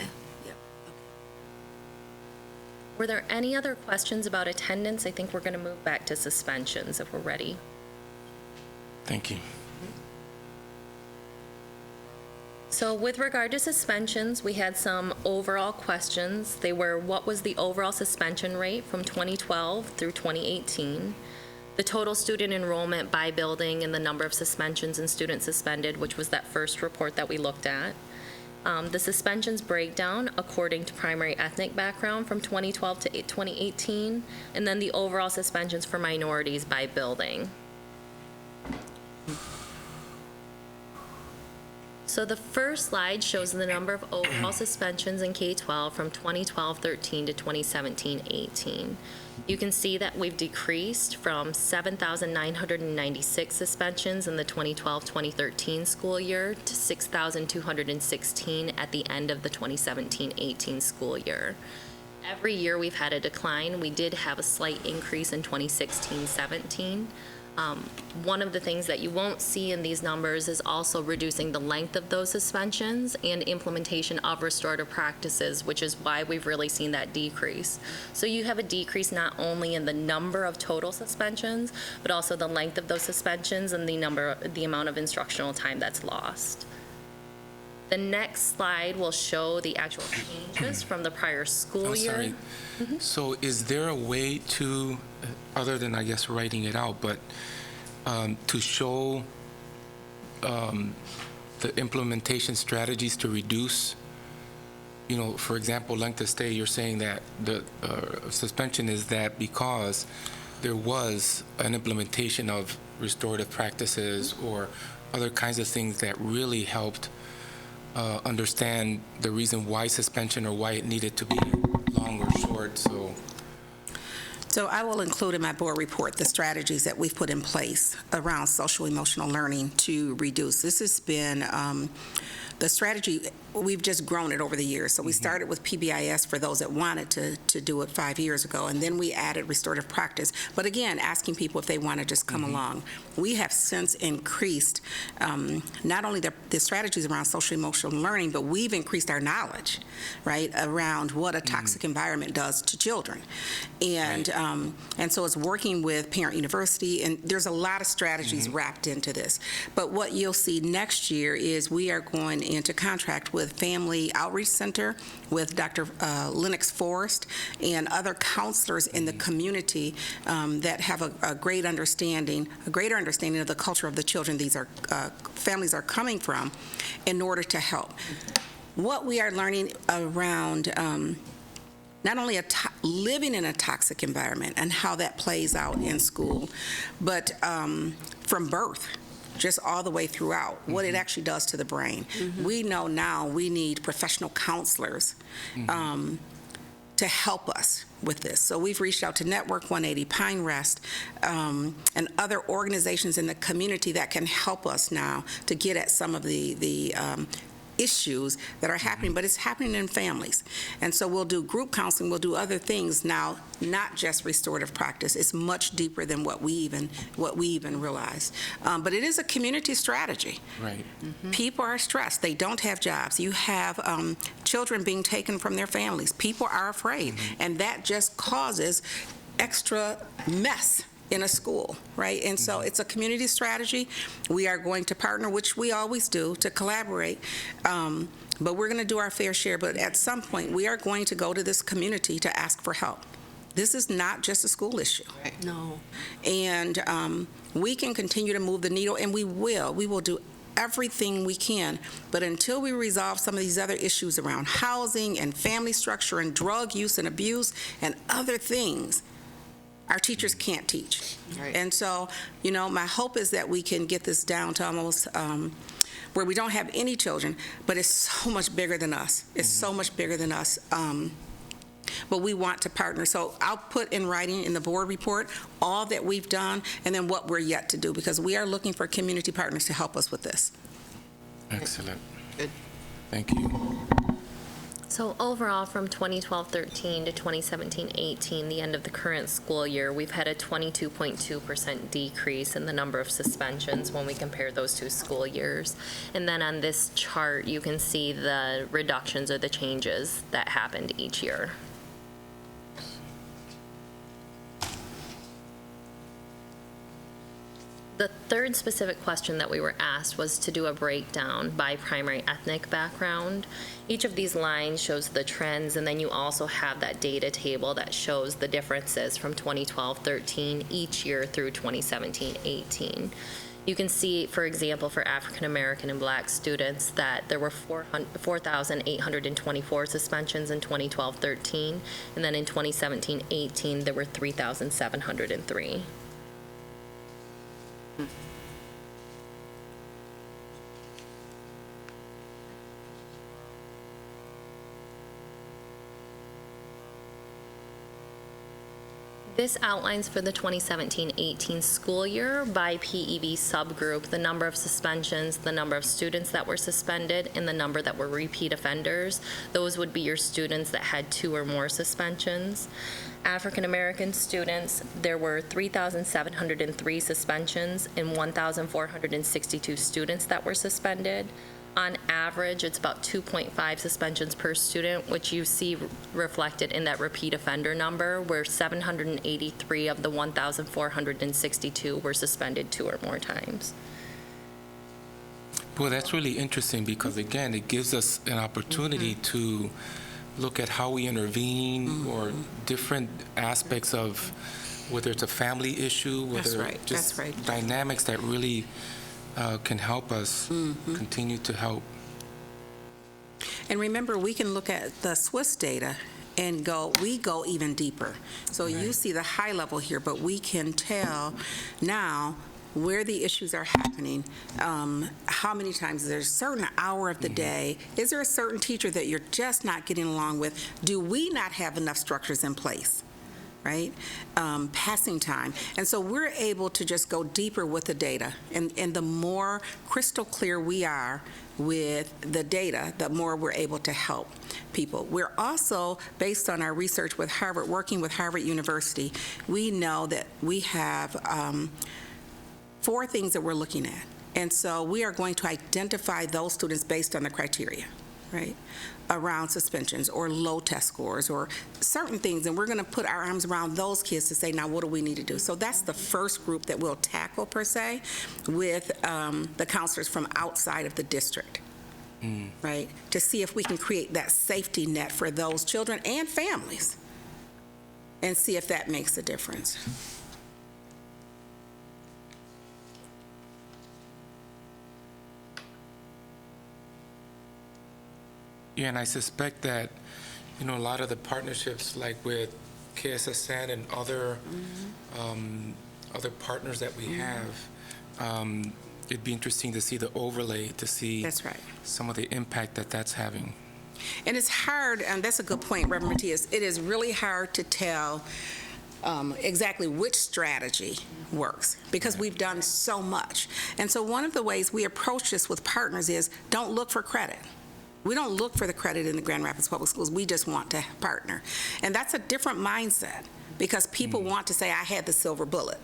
Were there any other questions about attendance? I think we're going to move back to suspensions if we're ready. Thank you. So with regard to suspensions, we had some overall questions. They were, what was the overall suspension rate from 2012 through 2018? The total student enrollment by building and the number of suspensions and students suspended, which was that first report that we looked at. The suspensions breakdown according to primary ethnic background from 2012 to 2018, and then the overall suspensions for minorities by building. So the first slide shows the number of overall suspensions in K-12 from 2012-13 to 2017-18. You can see that we've decreased from 7,996 suspensions in the 2012-2013 school year to 6,216 at the end of the 2017-18 school year. Every year we've had a decline. We did have a slight increase in 2016-17. One of the things that you won't see in these numbers is also reducing the length of those suspensions and implementation of restorative practices, which is why we've really seen that decrease. So you have a decrease not only in the number of total suspensions, but also the length of those suspensions and the amount of instructional time that's lost. The next slide will show the actual changes from the prior school I'm year. sorry. So is there a way to, other than, I guess, writing it out, but to show the implementation strategies to reduce, for example, length of stay? You're saying that the suspension is that because there was an implementation of restorative practices or other kinds of things that really helped understand the reason why suspension or why it needed to be long or short. So I will include in my board report the strategies that we've put in place around social emotional learning to reduce. This has been the strategy, we've just grown it over the years. So we started with PBIS for those that wanted to do it 5 years ago, and then we added restorative practice. But again, asking people if they want to just come along. We have since increased not only the strategies around social emotional learning, but we've increased our knowledge, right, around what a toxic environment does to children. And so it's working with Parent University, and there's a lot of strategies wrapped into this. But what you'll see next year is we are going into contract with Family Outreach Center, with Dr. Lennox Forrest, and other counselors in the community that have a greater understanding of the culture of the children these are families are coming from, in order to help. What we are learning around not only living in a toxic environment and how that plays out in school, but from birth, just all the way throughout, what it actually does to the brain. We know now we need professional counselors to help us with this. So we've reached out to Network 180, Pine Rest, and other organizations in the community that can help us now to get at some of the issues that are happening, but it's happening in families. And so we'll do group counseling, we'll do other things now, not just restorative practice. It's much deeper than what we even realized. But it is a community strategy. Right. People are stressed. They don't have jobs. You have children being taken from their families. People are afraid. And that just causes extra mess in a school, right? And so it's a community strategy. We are going to partner, which we always do, to collaborate. But we're going to do our fair share. But at some point, we are going to go to this community to ask for help. This is not just a school issue. No. And we can continue to move the needle, and we will. We will do everything we can. But until we resolve some of these other issues around housing and family structure and drug use and abuse and other things, our teachers can't teach. Right. And so, my hope is that we can get this down to almost where we don't have any children, but it's so much bigger than us. It's so much bigger than us. But we want to partner. So I'll put in writing in the board report all that we've done and then what we're yet to do, because we are looking for community partners to help us with this. Excellent. Good. Thank you. So overall, from 2012-13 to 2017-18, the end of the current school year, we've had a 22.2% decrease in the number of suspensions when we compare those two school years. And then on this chart, you can see the reductions or the changes that happened each year. The third specific question that we were asked was to do a breakdown by primary ethnic background. Each of these lines shows the trends, and then you also have that data table that shows the differences from 2012-13 each year through 2017-18. You can see, for example, for African American and Black students, that there were 4,824 suspensions in 2012-13, and then in 2017-18, there were 3,703. This outlines for the 2017-18 school year by PEB subgroup the number of suspensions, the number of students that were suspended, and the number that were repeat offenders. Those would be your students that had 2 or more suspensions. African American students, there were 3,703 suspensions and 1,462 students that were suspended. On average, it's about 2.5 suspensions per student, which you see reflected in that repeat offender number, where 783 of the 1,462 were suspended 2 or more times. Well, that's really interesting because, again, it gives us an opportunity to look at how we intervene or different aspects of whether it's a family issue, whether just dynamics that really can help us continue to help. And remember, we can look at the Swiss data and we go even deeper. So you see the high level here, but we can tell now where the issues are happening, how many times there's a certain hour of the day, is there a certain teacher that you're just not getting along with? Do we not have enough structures in place? Right? Passing time. And so we're able to just go deeper with the data. And the more crystal clear we are with the data, the more we're able to help people. We're also, based on our research with Harvard, working with Harvard University, we know that we have 4 things that we're looking at. And so we are going to identify those students based on the criteria, right, around suspensions or low test scores or certain things, and we're going to put our arms around those kids to say, now what do we need to do? So that's the first group that we'll tackle, per se, with the counselors from outside of the district, right, to see if we can create that safety net for those children and families and see if that makes a difference. Yeah, and I suspect that, a lot of the partnerships, like with KSSN and other other partners that we have, it'd be interesting to see the overlay, to see some of the impact that that's having. And it's hard, and that's a good point, Reverend Matias. It is really hard to tell exactly which strategy works because we've done so much. And so one of the ways we approach this with partners is don't look for credit. We don't look for the credit in the Grand Rapids Public Schools. We just want to partner. And that's a different mindset because people want to say, I had the silver bullet.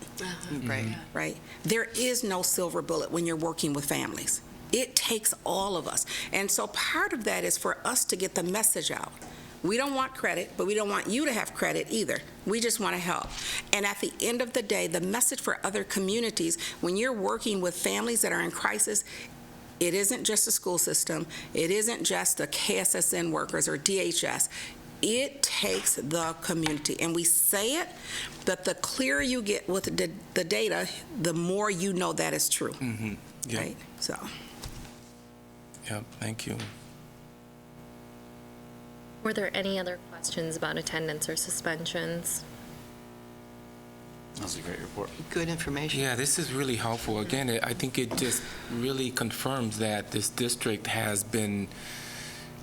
Right? There is no silver bullet when you're working with families. It takes all of us. And so part of that is for us to get the message out. We don't want credit, but we don't want you to have credit either. We just want to help. And at the end of the day, the message for other communities, when you're working with families that are in crisis, it isn't just the school system. It isn't just the KSSN workers or DHS. It takes the community. And we say it, but the clearer you get with the data, the more you know that is true. Yep. Right? So. Yep, thank you. Were there any other questions about attendance or suspensions? That was a great report. Good information. Yeah, this is really helpful. Again, I think it just really confirms that this district has been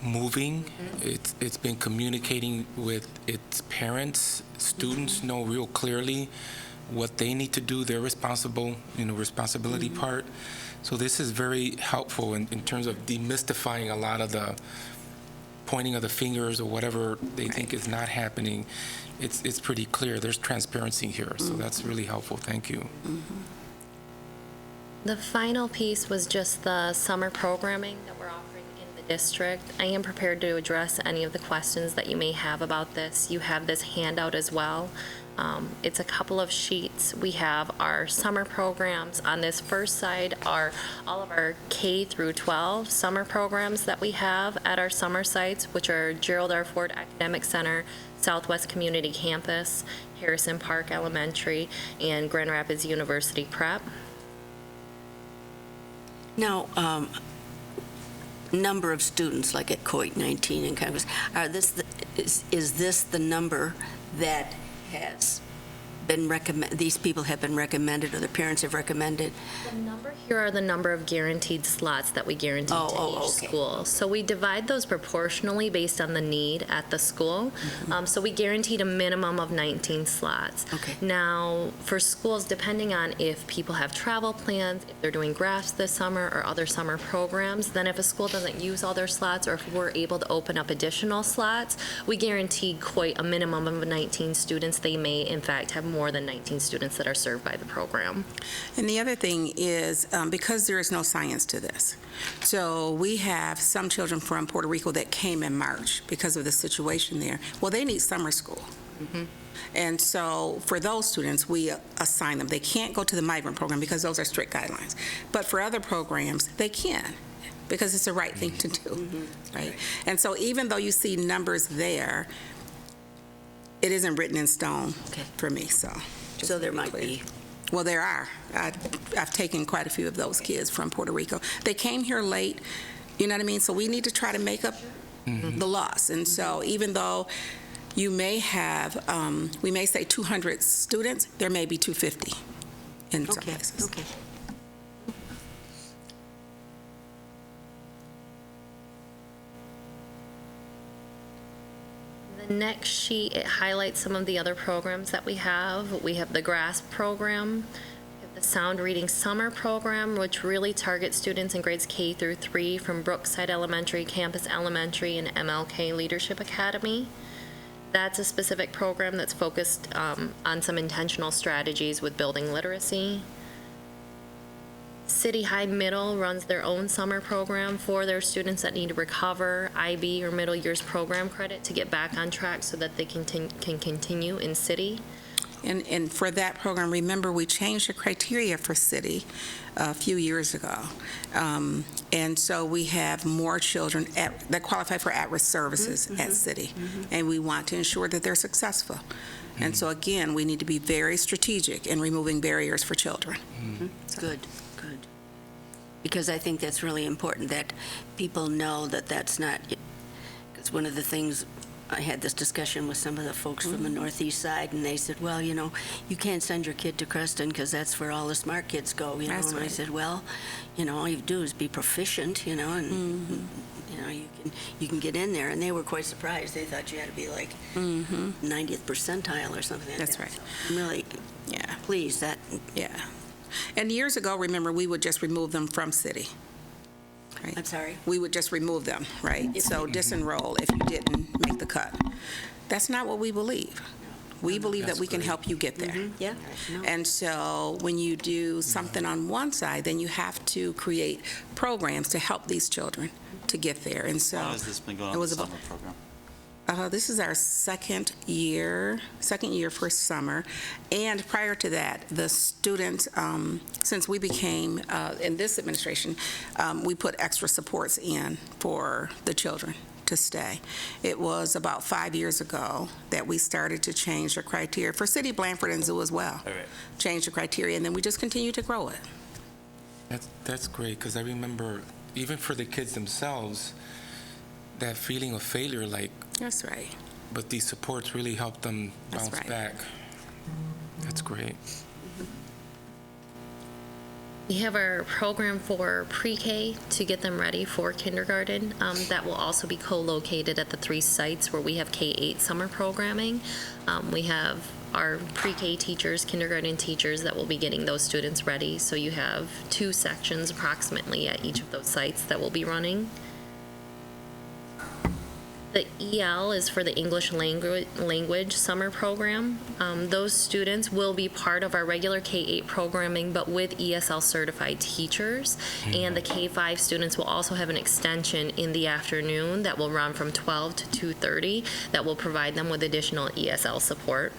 moving. It's been communicating with its parents. Students know real clearly what they need to do, their responsibility part. So this is very helpful in terms of demystifying a lot of the pointing of the fingers or whatever they think is not happening. It's pretty clear. There's transparency here, so that's really helpful. Thank you. The final piece was just the summer programming that we're offering in the district. I am prepared to address any of the questions that you may have about this. You have this handout as well. It's a couple of sheets. We have our summer programs. On this first side are all of our K through 12 summer programs that we have at our summer sites, which are Gerald R. Ford Academic Center, Southwest Community Campus, Harrison Park Elementary, and Grand Rapids University Prep. Now, number of students, like at Coit 19 and Congress, is this the number that has been these people have been recommended or the parents have recommended? The number here are the number of guaranteed slots that we guarantee to each school. So we divide those proportionally based on the need at the school. So we guaranteed a minimum of 19 slots. Now, for schools, depending on if people have travel plans, if they're doing graphs this summer or other summer programs, then if a school doesn't use all their slots or if we're able to open up additional slots, we guarantee quite a minimum of 19 students. They may, in fact, have more than 19 students that are served by the program. And the other thing is, because there is no science to this, so we have some children from Puerto Rico that came in March because of the situation there. Well, they need summer school. And so for those students, we assign them. They can't go to the migrant program because those are strict guidelines. But for other programs, they can, because it's the right thing to do, right? And so even though you see numbers there, it isn't written in stone Okay. for me, so. just So there to might clear. be. Well, there are. I've taken quite a few of those kids from Puerto Rico. They came here late, you know what I mean? So we need to try to make up the loss. And so even though you may have, we may say 200 students, there may be 250 in some Okay, places. okay. The next sheet, it highlights some of the other programs that we have. We have the GRASP program, we have the Sound Reading Summer program, which really targets students in grades K through 3 from Brookside Elementary, Campus Elementary, and MLK Leadership Academy. That's a specific program that's focused on some intentional strategies with building literacy. City High Middle runs their own summer program for their students that need to recover IB or middle years program credit to get back on track so that they can continue in City. And for that program, remember, we changed the criteria for City a few years ago. And so we have more children that qualify for at-risk services at City. And we want to ensure that they're successful. And so again, we need to be very strategic in removing barriers for children. Good, good. Because I think that's really important, that people know that that's not, because one of the things, I had this discussion with some of the folks from the northeast side, and they said, well, you know, you can't send your kid to Creston because that's where all the smart kids go, you know? That's And I right. said, well, you know, all you do is be proficient, you know, and, you know, you can get in there. And they were quite surprised. They thought you had to be like 90th percentile or something like That's that. right. So I'm really Yeah, pleased that, yeah. And years ago, remember, we would just remove them from City. Right? I'm sorry. We would just remove them, right? So disenroll if you didn't make the cut. That's not what we believe. We believe that That's we can great. help you get there. Yeah. No. And so when you do something on one side, then you have to create programs to help these children to get there. And so How long has this been going it on, the was about- summer program? This is our second year for summer. And prior to that, the students, since we became, in this administration, we put extra supports in for the children to stay. It was about 5 years ago that we started to change the criteria for City Blandford and Zoo as well. All right. Change the criteria, and then we just continue to grow it. That's great, because I remember, even for the kids themselves, that feeling of failure, like, That's right. but these supports really help them That's bounce right. back. That's great. We have our program for pre-K to get them ready for kindergarten. That will also be co-located at the 3 sites where we have K-8 summer programming. We have our pre-K teachers, kindergarten teachers that will be getting those students ready. So you have 2 sections approximately at each of those sites that will be running. The EL is for the English language summer program. Those students will be part of our regular K-8 programming, but with ESL certified teachers. And the K-5 students will also have an extension in the afternoon that will run from 12 to 2:30 that will provide them with additional ESL support.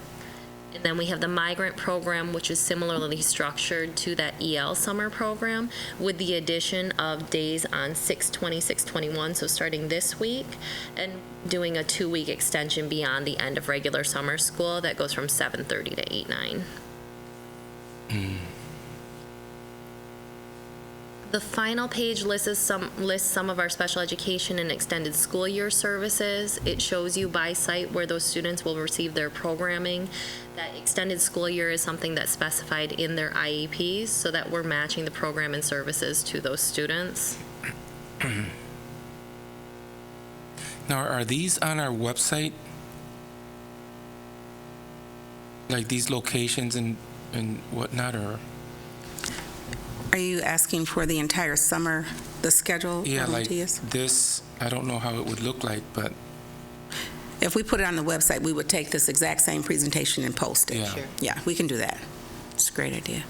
And then we have the migrant program, which is similarly structured to that EL summer program, with the addition of days on 6/20, 6/21, so starting this week, and doing a 2-week extension beyond the end of regular summer school that goes from 7:30 to 8/9. The final page lists some of our special education and extended school year services. It shows you by site where those students will receive their programming. That extended school year is something that's specified in their IEPs so that we're matching the program and services to those students. Now, are these on our website? Like these locations and whatnot, or? Are you asking for the entire summer, the schedule? Yeah, like Matthias? this, I don't know how it would look like, but If we put it on the website, we would take this exact same presentation and post it. Yeah. Sure. Yeah, we can do that. It's a great idea.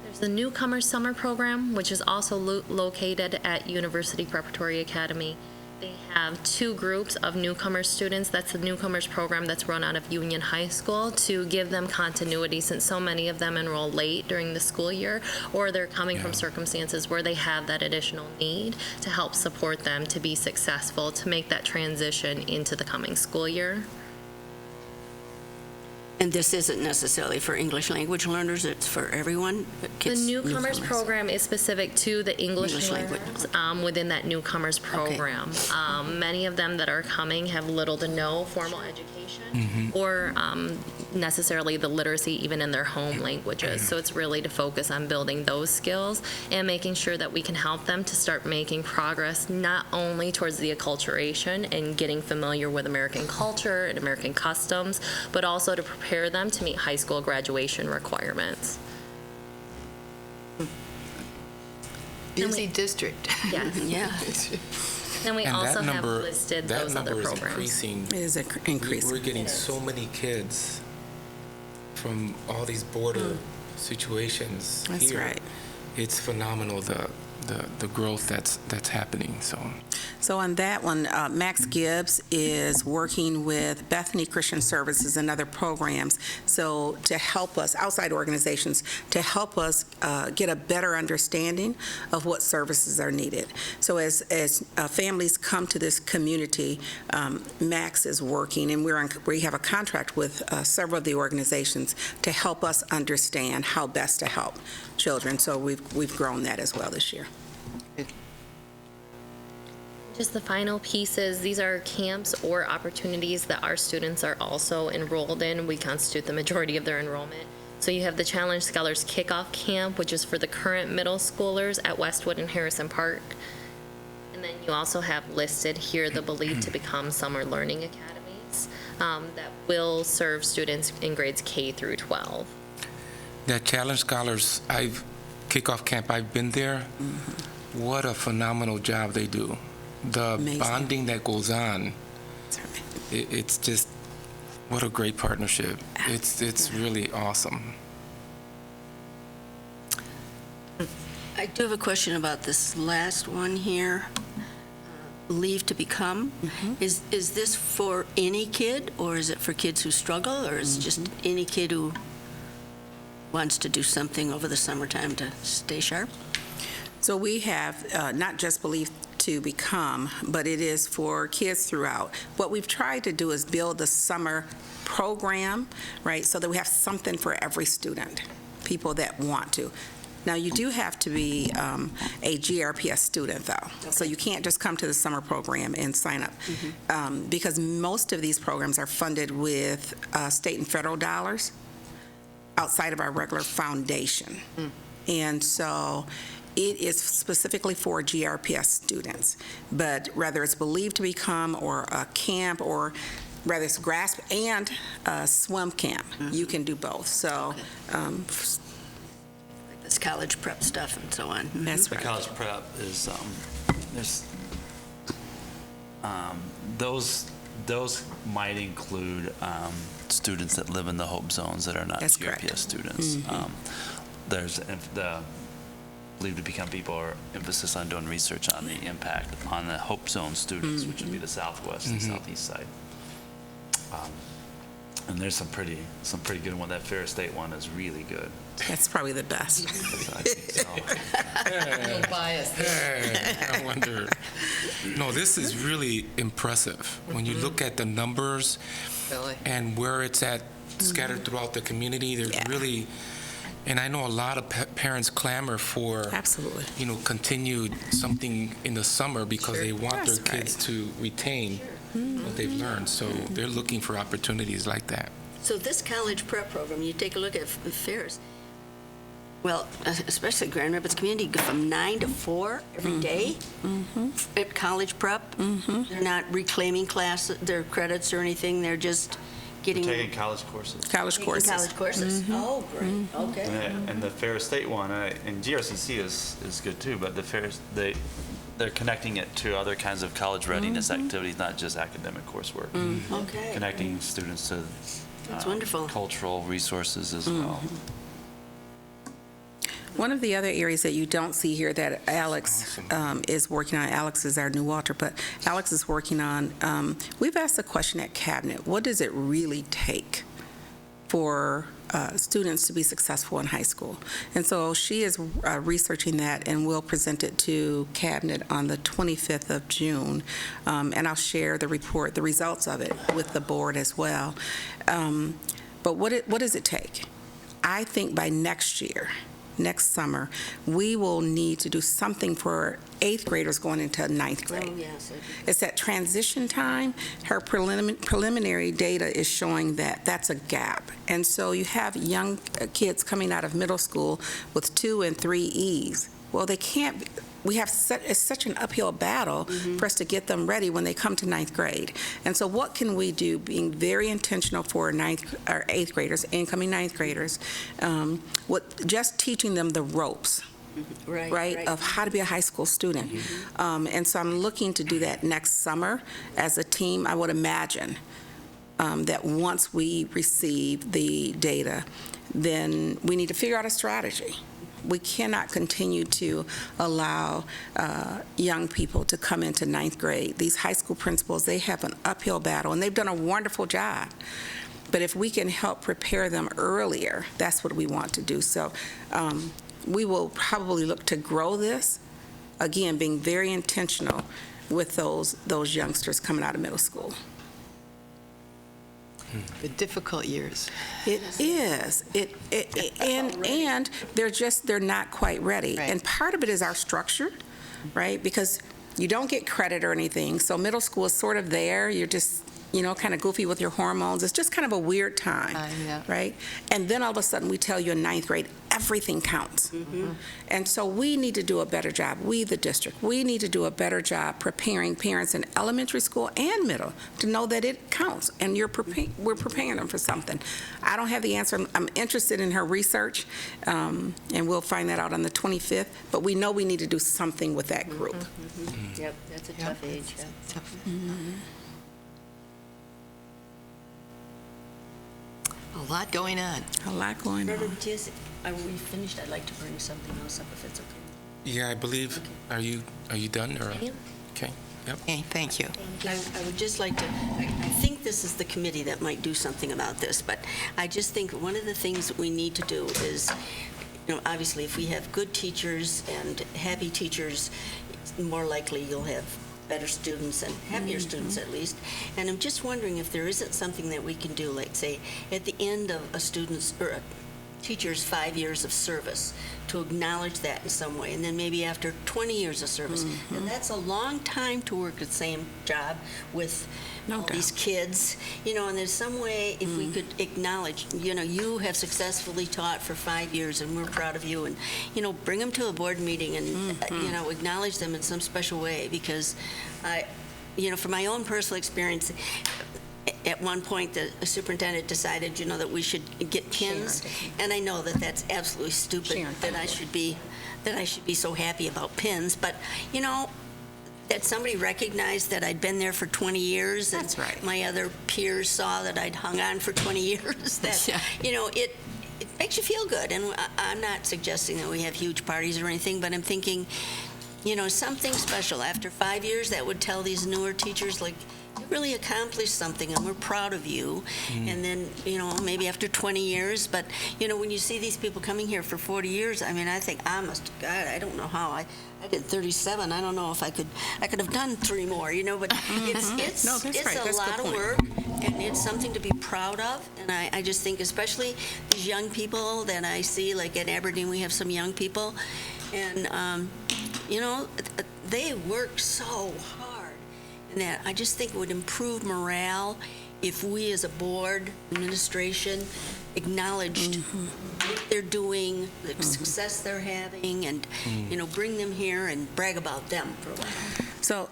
There's the Newcomer Summer Program, which is also located at University Preparatory Academy. They have 2 groups of newcomer students. That's the newcomers program that's run out of Union High School to give them continuity, since so many of them enroll late during the school year, or they're coming from circumstances where they have that additional need to help support them to be successful, to make that transition into the coming school year. And this isn't necessarily for English language learners, it's for everyone? The newcomers program is specific to the English English language. learners within that newcomers program. Many of them that are coming have little to no formal education or necessarily the literacy even in their home languages. So it's really to focus on building those skills and making sure that we can help them to start making progress not only towards the acculturation and getting familiar with American culture and American customs, but also to prepare them to meet high school graduation requirements. Busy district. Yes. Yeah. And we And also that have number, listed that those other number is programs. increasing. It is increasing. We're getting so many kids from all these border situations here. That's right. It's phenomenal, the growth that's happening, so. So on that one, Max Gibbs is working with Bethany Christian Services and other programs, so to help us, outside organizations, to help us get a better understanding of what services are needed. So as families come to this community, Max is working, and we have a contract with several of the organizations to help us understand how best to help children. So we've grown that as well this year. Just the final pieces, these are camps or opportunities that our students are also enrolled in. We constitute the majority of their enrollment. So you have the Challenge Scholars Kickoff Camp, which is for the current middle schoolers at Westwood and Harrison Park. And then you also have listed here the Believe to Become Summer Learning Academies that will serve students in grades K through 12. That Challenge Scholars Kickoff Camp, I've been there. What a phenomenal job they do. The Amazing. bonding that goes on, That's right. it's just, what a great partnership. It's really awesome. I do have a question about this last one here. Leave to Become. Is this for any kid, or is it for kids who struggle, or is it just any kid who wants to do something over the summertime to stay sharp? So we have not just Believe to Become, but it is for kids throughout. What we've tried to do is build a summer program, right, so that we have something for every student, people that want to. Now, you do have to be a GRPS student, though. So you can't just come to the summer program and sign up. Because most of these programs are funded with state and federal dollars outside of our regular foundation. And so it is specifically for GRPS students. But whether it's Believe to Become or a camp, or whether it's GRASP and a swim camp, you can do both. So This college prep stuff and so on. that's The right. college prep is, there's, those might include students that live in the hope zones that are not That's correct. GRPS students. There's the Believe to Become people are emphasis on doing research on the impact on the hope zone students, which would be the southwest and southeast side. And there's some pretty good one. That Ferris State one is really good. That's probably the best. I think so. No bias. I wonder. No, this is really impressive. When you look at the numbers Really. and where it's at scattered throughout the community, there's Yeah. really, and I know a lot of parents clamor for, Absolutely. continued something in the summer because they want their That's kids to retain what they've learned. So they're looking for opportunities like that. So this college prep program, you take a look at Ferris, well, especially Grand Rapids Community, go from 9 to 4 every day at college prep. They're not reclaiming their credits or anything, they're just getting. Taking college courses. College taking courses. college courses. Oh, great, okay. And the Ferris State one, and GRCC is good too, but the Ferris, they're connecting it to other kinds of college readiness activities, not just academic coursework. Okay. Connecting students to That's wonderful. cultural resources as well. One of the other areas that you don't see here that Alex is working on, Alex is our new Walter, but Alex is working on, we've asked the question at Cabinet, what does it really take for students to be successful in high school? And so she is researching that, and we'll present it to Cabinet on the 25th of June. And I'll share the report, the results of it, with the board as well. But what does it take? I think by next year, next summer, we will need to do something for 8th graders going into ninth grade. Oh, yes. It's that transition time. Her preliminary data is showing that that's a gap. And so you have young kids coming out of middle school with 2 and 3 E's. Well, they can't, it's such an uphill battle for us to get them ready when they come to ninth grade. And so what can we do, being very intentional for 8th graders, incoming ninth graders, just teaching them the ropes, right, of how to be a high school student. And so I'm looking to do that next summer as a team. I would imagine that once we receive the data, then we need to figure out a strategy. We cannot continue to allow young people to come into ninth grade. These high school principals, they have an uphill battle, and they've done a wonderful job. But if we can help prepare them earlier, that's what we want to do. So we will probably look to grow this, again, being very intentional with those youngsters coming out of middle school. The difficult years. It is. And they're not quite ready. Right. And part of it is our structure, right? Because you don't get credit or anything. So middle school is sort of there. You're just, kind of goofy with your hormones. It's just kind of a weird time, Yeah. right? And then all of a sudden we tell you in ninth grade, everything counts. And so we need to do a better job. We, the district, we need to do a better job preparing parents in elementary school and middle to know that it counts, and we're preparing them for something. I don't have the answer. I'm interested in her research, and we'll find that out on the 25th, but we know we need to do something with that group. Yep, that's a tough age. A lot going on. A lot going on. Are we finished? I'd like to bring something else up if it's okay. Yeah, I believe, are you done, or? I am. Okay, yep. Okay, thank you. I would just like to, I think this is the committee that might do something about this, but I just think one of the things that we need to do is, obviously, if we have good teachers and happy teachers, it's more likely you'll have better students and happier students at least. And I'm just wondering if there isn't something that we can do, like say, at the end of a student's or a teacher's 5 years of service, to acknowledge that in some way, and then maybe after 20 years of service. And that's a long time to work the same job with all these kids, and there's some way if we could acknowledge, you have successfully taught for 5 years and we're proud of you, and, bring them to a board meeting and, acknowledge them in some special way, because from my own personal experience, at one point, the superintendent decided, that we should get pins, and I know that that's absolutely stupid, that I should be so happy about pins, but, that somebody recognized that I'd been there for 20 years, and That's right. my other peers saw that I'd hung on for 20 years, that, it makes you feel good, and I'm not suggesting that we have huge parties or anything, but I'm thinking, something special. After 5 years, that would tell these newer teachers, like, you really accomplished something, and we're proud of you. And then, maybe after 20 years, but, when you see these people coming here for 40 years, I mean, I think, God, I don't know how. I did 37. I don't know if I could have done 3 more, but it's a lot of work, and it's something to be proud of. And I just think, especially these young people that I see, like at Aberdeen, we have some young people, and, they work so hard. And that I just think it would improve morale if we as a board, administration, acknowledged what they're doing, the success they're having, and, bring them here and brag about them for a while. So,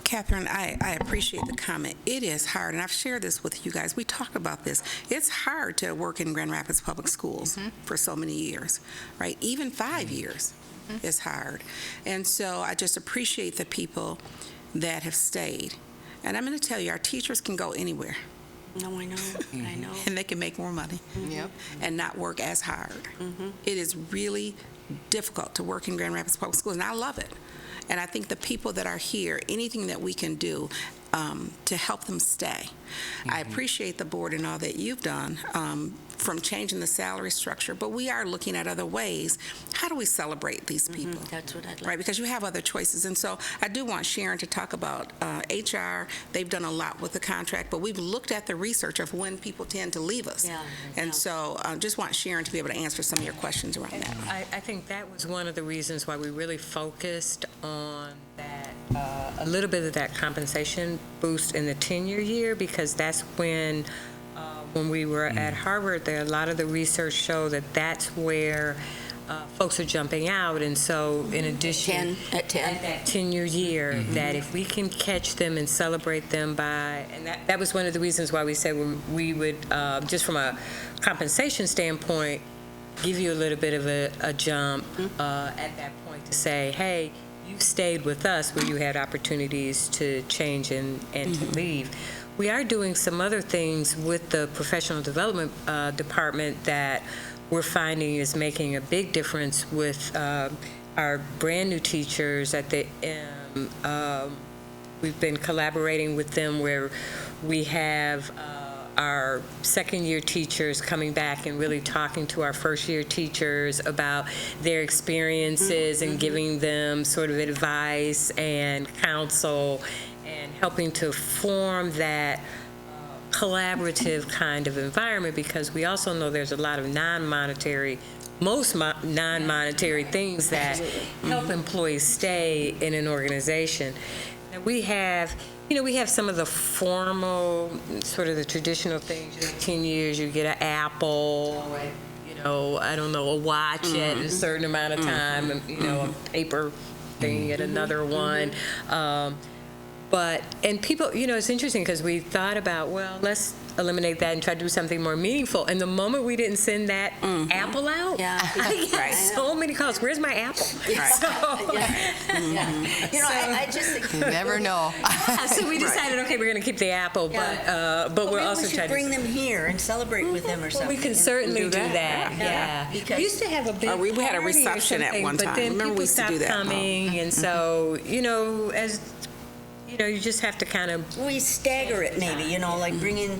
Catherine, I appreciate the comment. It is hard, and I've shared this with you guys. We talk about this. It's hard to work in Grand Rapids Public Schools for so many years, right? Even 5 years is hard. And so I just appreciate the people that have stayed. And I'm going to tell you, our teachers can go anywhere. No, I know, I know. and they can make more money Yep. and not work as hard. It is really difficult to work in Grand Rapids Public Schools, and I love it. And I think the people that are here, anything that we can do to help them stay. I appreciate the board and all that you've done from changing the salary structure, but we are looking at other ways. How do we celebrate these people? That's what I'd like. Right, because you have other choices. And so I do want Sharon to talk about HR. They've done a lot with the contract, but we've looked at the research of when people tend to leave us. Yeah, And yeah. so just want Sharon to be able to answer some of your questions around that. I think that was one of the reasons why we really focused on that, a little bit of that compensation boost in the tenure year, because that's when we were at Harvard, there, a lot of the research showed that that's where folks are jumping out. And so in addition, At 10. at that tenure year, that if we can catch them and celebrate them by, and that was one of the reasons why we said we would, just from a compensation standpoint, give you a little bit of a jump at that point to say, hey, you stayed with us where you had opportunities to change and to leave. We are doing some other things with the professional development department that we're finding is making a big difference with our brand-new teachers. We've been collaborating with them where we have our second-year teachers coming back and really talking to our first-year teachers about their experiences and giving them sort of advice and counsel and helping to form that collaborative kind of environment, because we also know there's a lot of non-monetary things that help employees stay in an organization. Now, we have some of the formal, sort of the traditional things. 10 years, you get an Apple, I don't know, a watch at a certain amount of time, and, a paper thing at another one. And people, it's interesting because we thought about, well, let's eliminate that and try to do something more meaningful. And the moment we didn't send that apple out, I got so many calls. Where's my apple? I just think. You never know. So we decided, okay, we're going to keep the apple, but we're also trying to. Bring them here and celebrate with them or something. We can certainly do that. Yeah. Because We used to have a big we had a party or reception at something, one time. But then Remember we people used to do stopped that? coming, and so as you just have to kind of. We stagger it maybe, like bring in,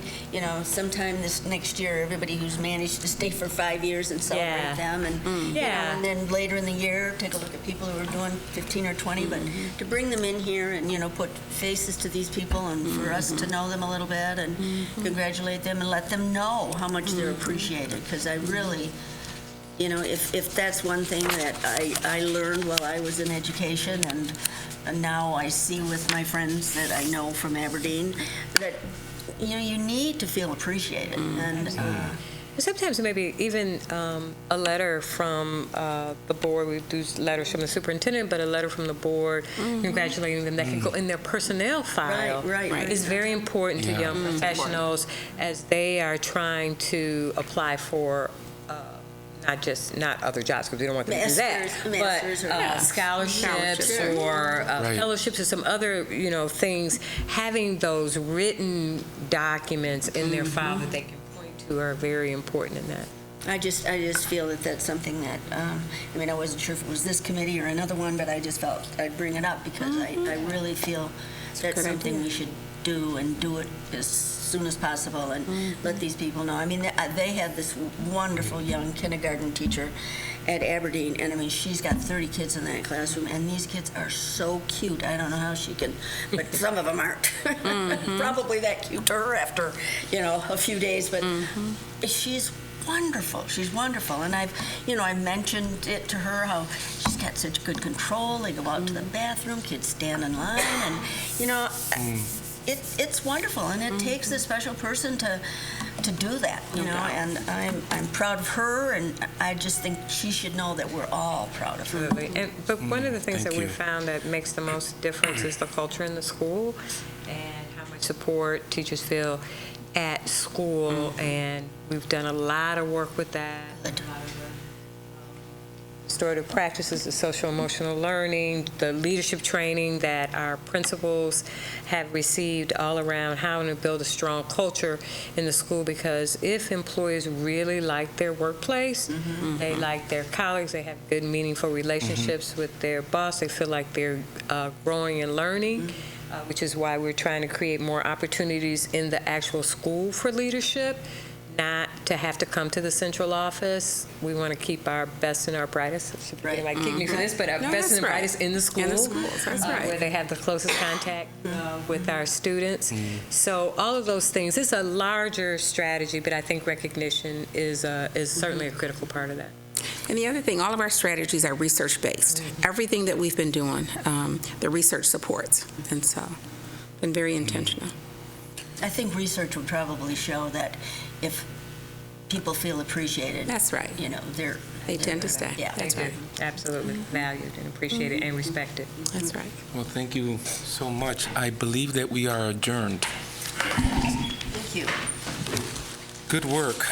sometime this next year, everybody who's managed to stay for 5 years and celebrate them. And, and then later in the year, take a look at people who are doing 15 or 20. But to bring them in here and, put faces to these people and for us to know them a little bit and congratulate them and let them know how much they're appreciated. Because I really, if that's one thing that I learned while I was in education and now I see with my friends that I know from Aberdeen, that, you need to feel appreciated. And Sometimes maybe even a letter from the board. We do letters from the superintendent, but a letter from the board congratulating them that can go in their personnel file. Right. Is very important to young professionals as they are trying to apply for not other jobs, because we don't want them to do that, Masters or scholarships or fellowships or some other, things. Having those written documents in their file that they can point to are very important in that. I just feel that that's something that, I wasn't sure if it was this committee or another one, but I just felt I'd bring it up because I really feel that's something we should do and do it as soon as possible and let these people know. They had this wonderful young kindergarten teacher at Aberdeen, and she's got 30 kids in that classroom, and these kids are so cute. I don't know how she can, but some of them aren't. Probably that cute to her after, a few days, but she's wonderful. She's wonderful. And I mentioned it to her how she's got such good control. They go out to the bathroom, kids stand in line, and, it's wonderful. And it takes a special person to do that, and I'm proud of her, and I just think she should know that we're all proud of her. Absolutely. But one of the things that we found that makes the most difference is the culture in the school and how much support teachers feel at school, and we've done a lot of work with that. A lot of the restorative practices, the social emotional learning, the leadership training that our principals have received all around how to build a strong culture in the school, because if employees really like their workplace, they like their colleagues, they have good, meaningful relationships with their boss, they feel like they're growing and learning, which is why we're trying to create more opportunities in the actual school for leadership, not to have to come to the central office. We want to keep our best and our brightest, like kick me for this, but our best and brightest in the school. In the schools, that's right. Where they have the closest contact with our students. So all of those things, it's a larger strategy, but I think recognition is certainly a critical part of that. And the other thing, all of our strategies are research-based. Everything that we've been doing, the research supports, and so, been very intentional. I think research will probably show that if people feel appreciated. That's right. You know, They tend to stay. Yeah. That's right. Absolutely valued and appreciated and respected. That's right. Well, thank you so much. I believe that we are adjourned. Thank you. Good work.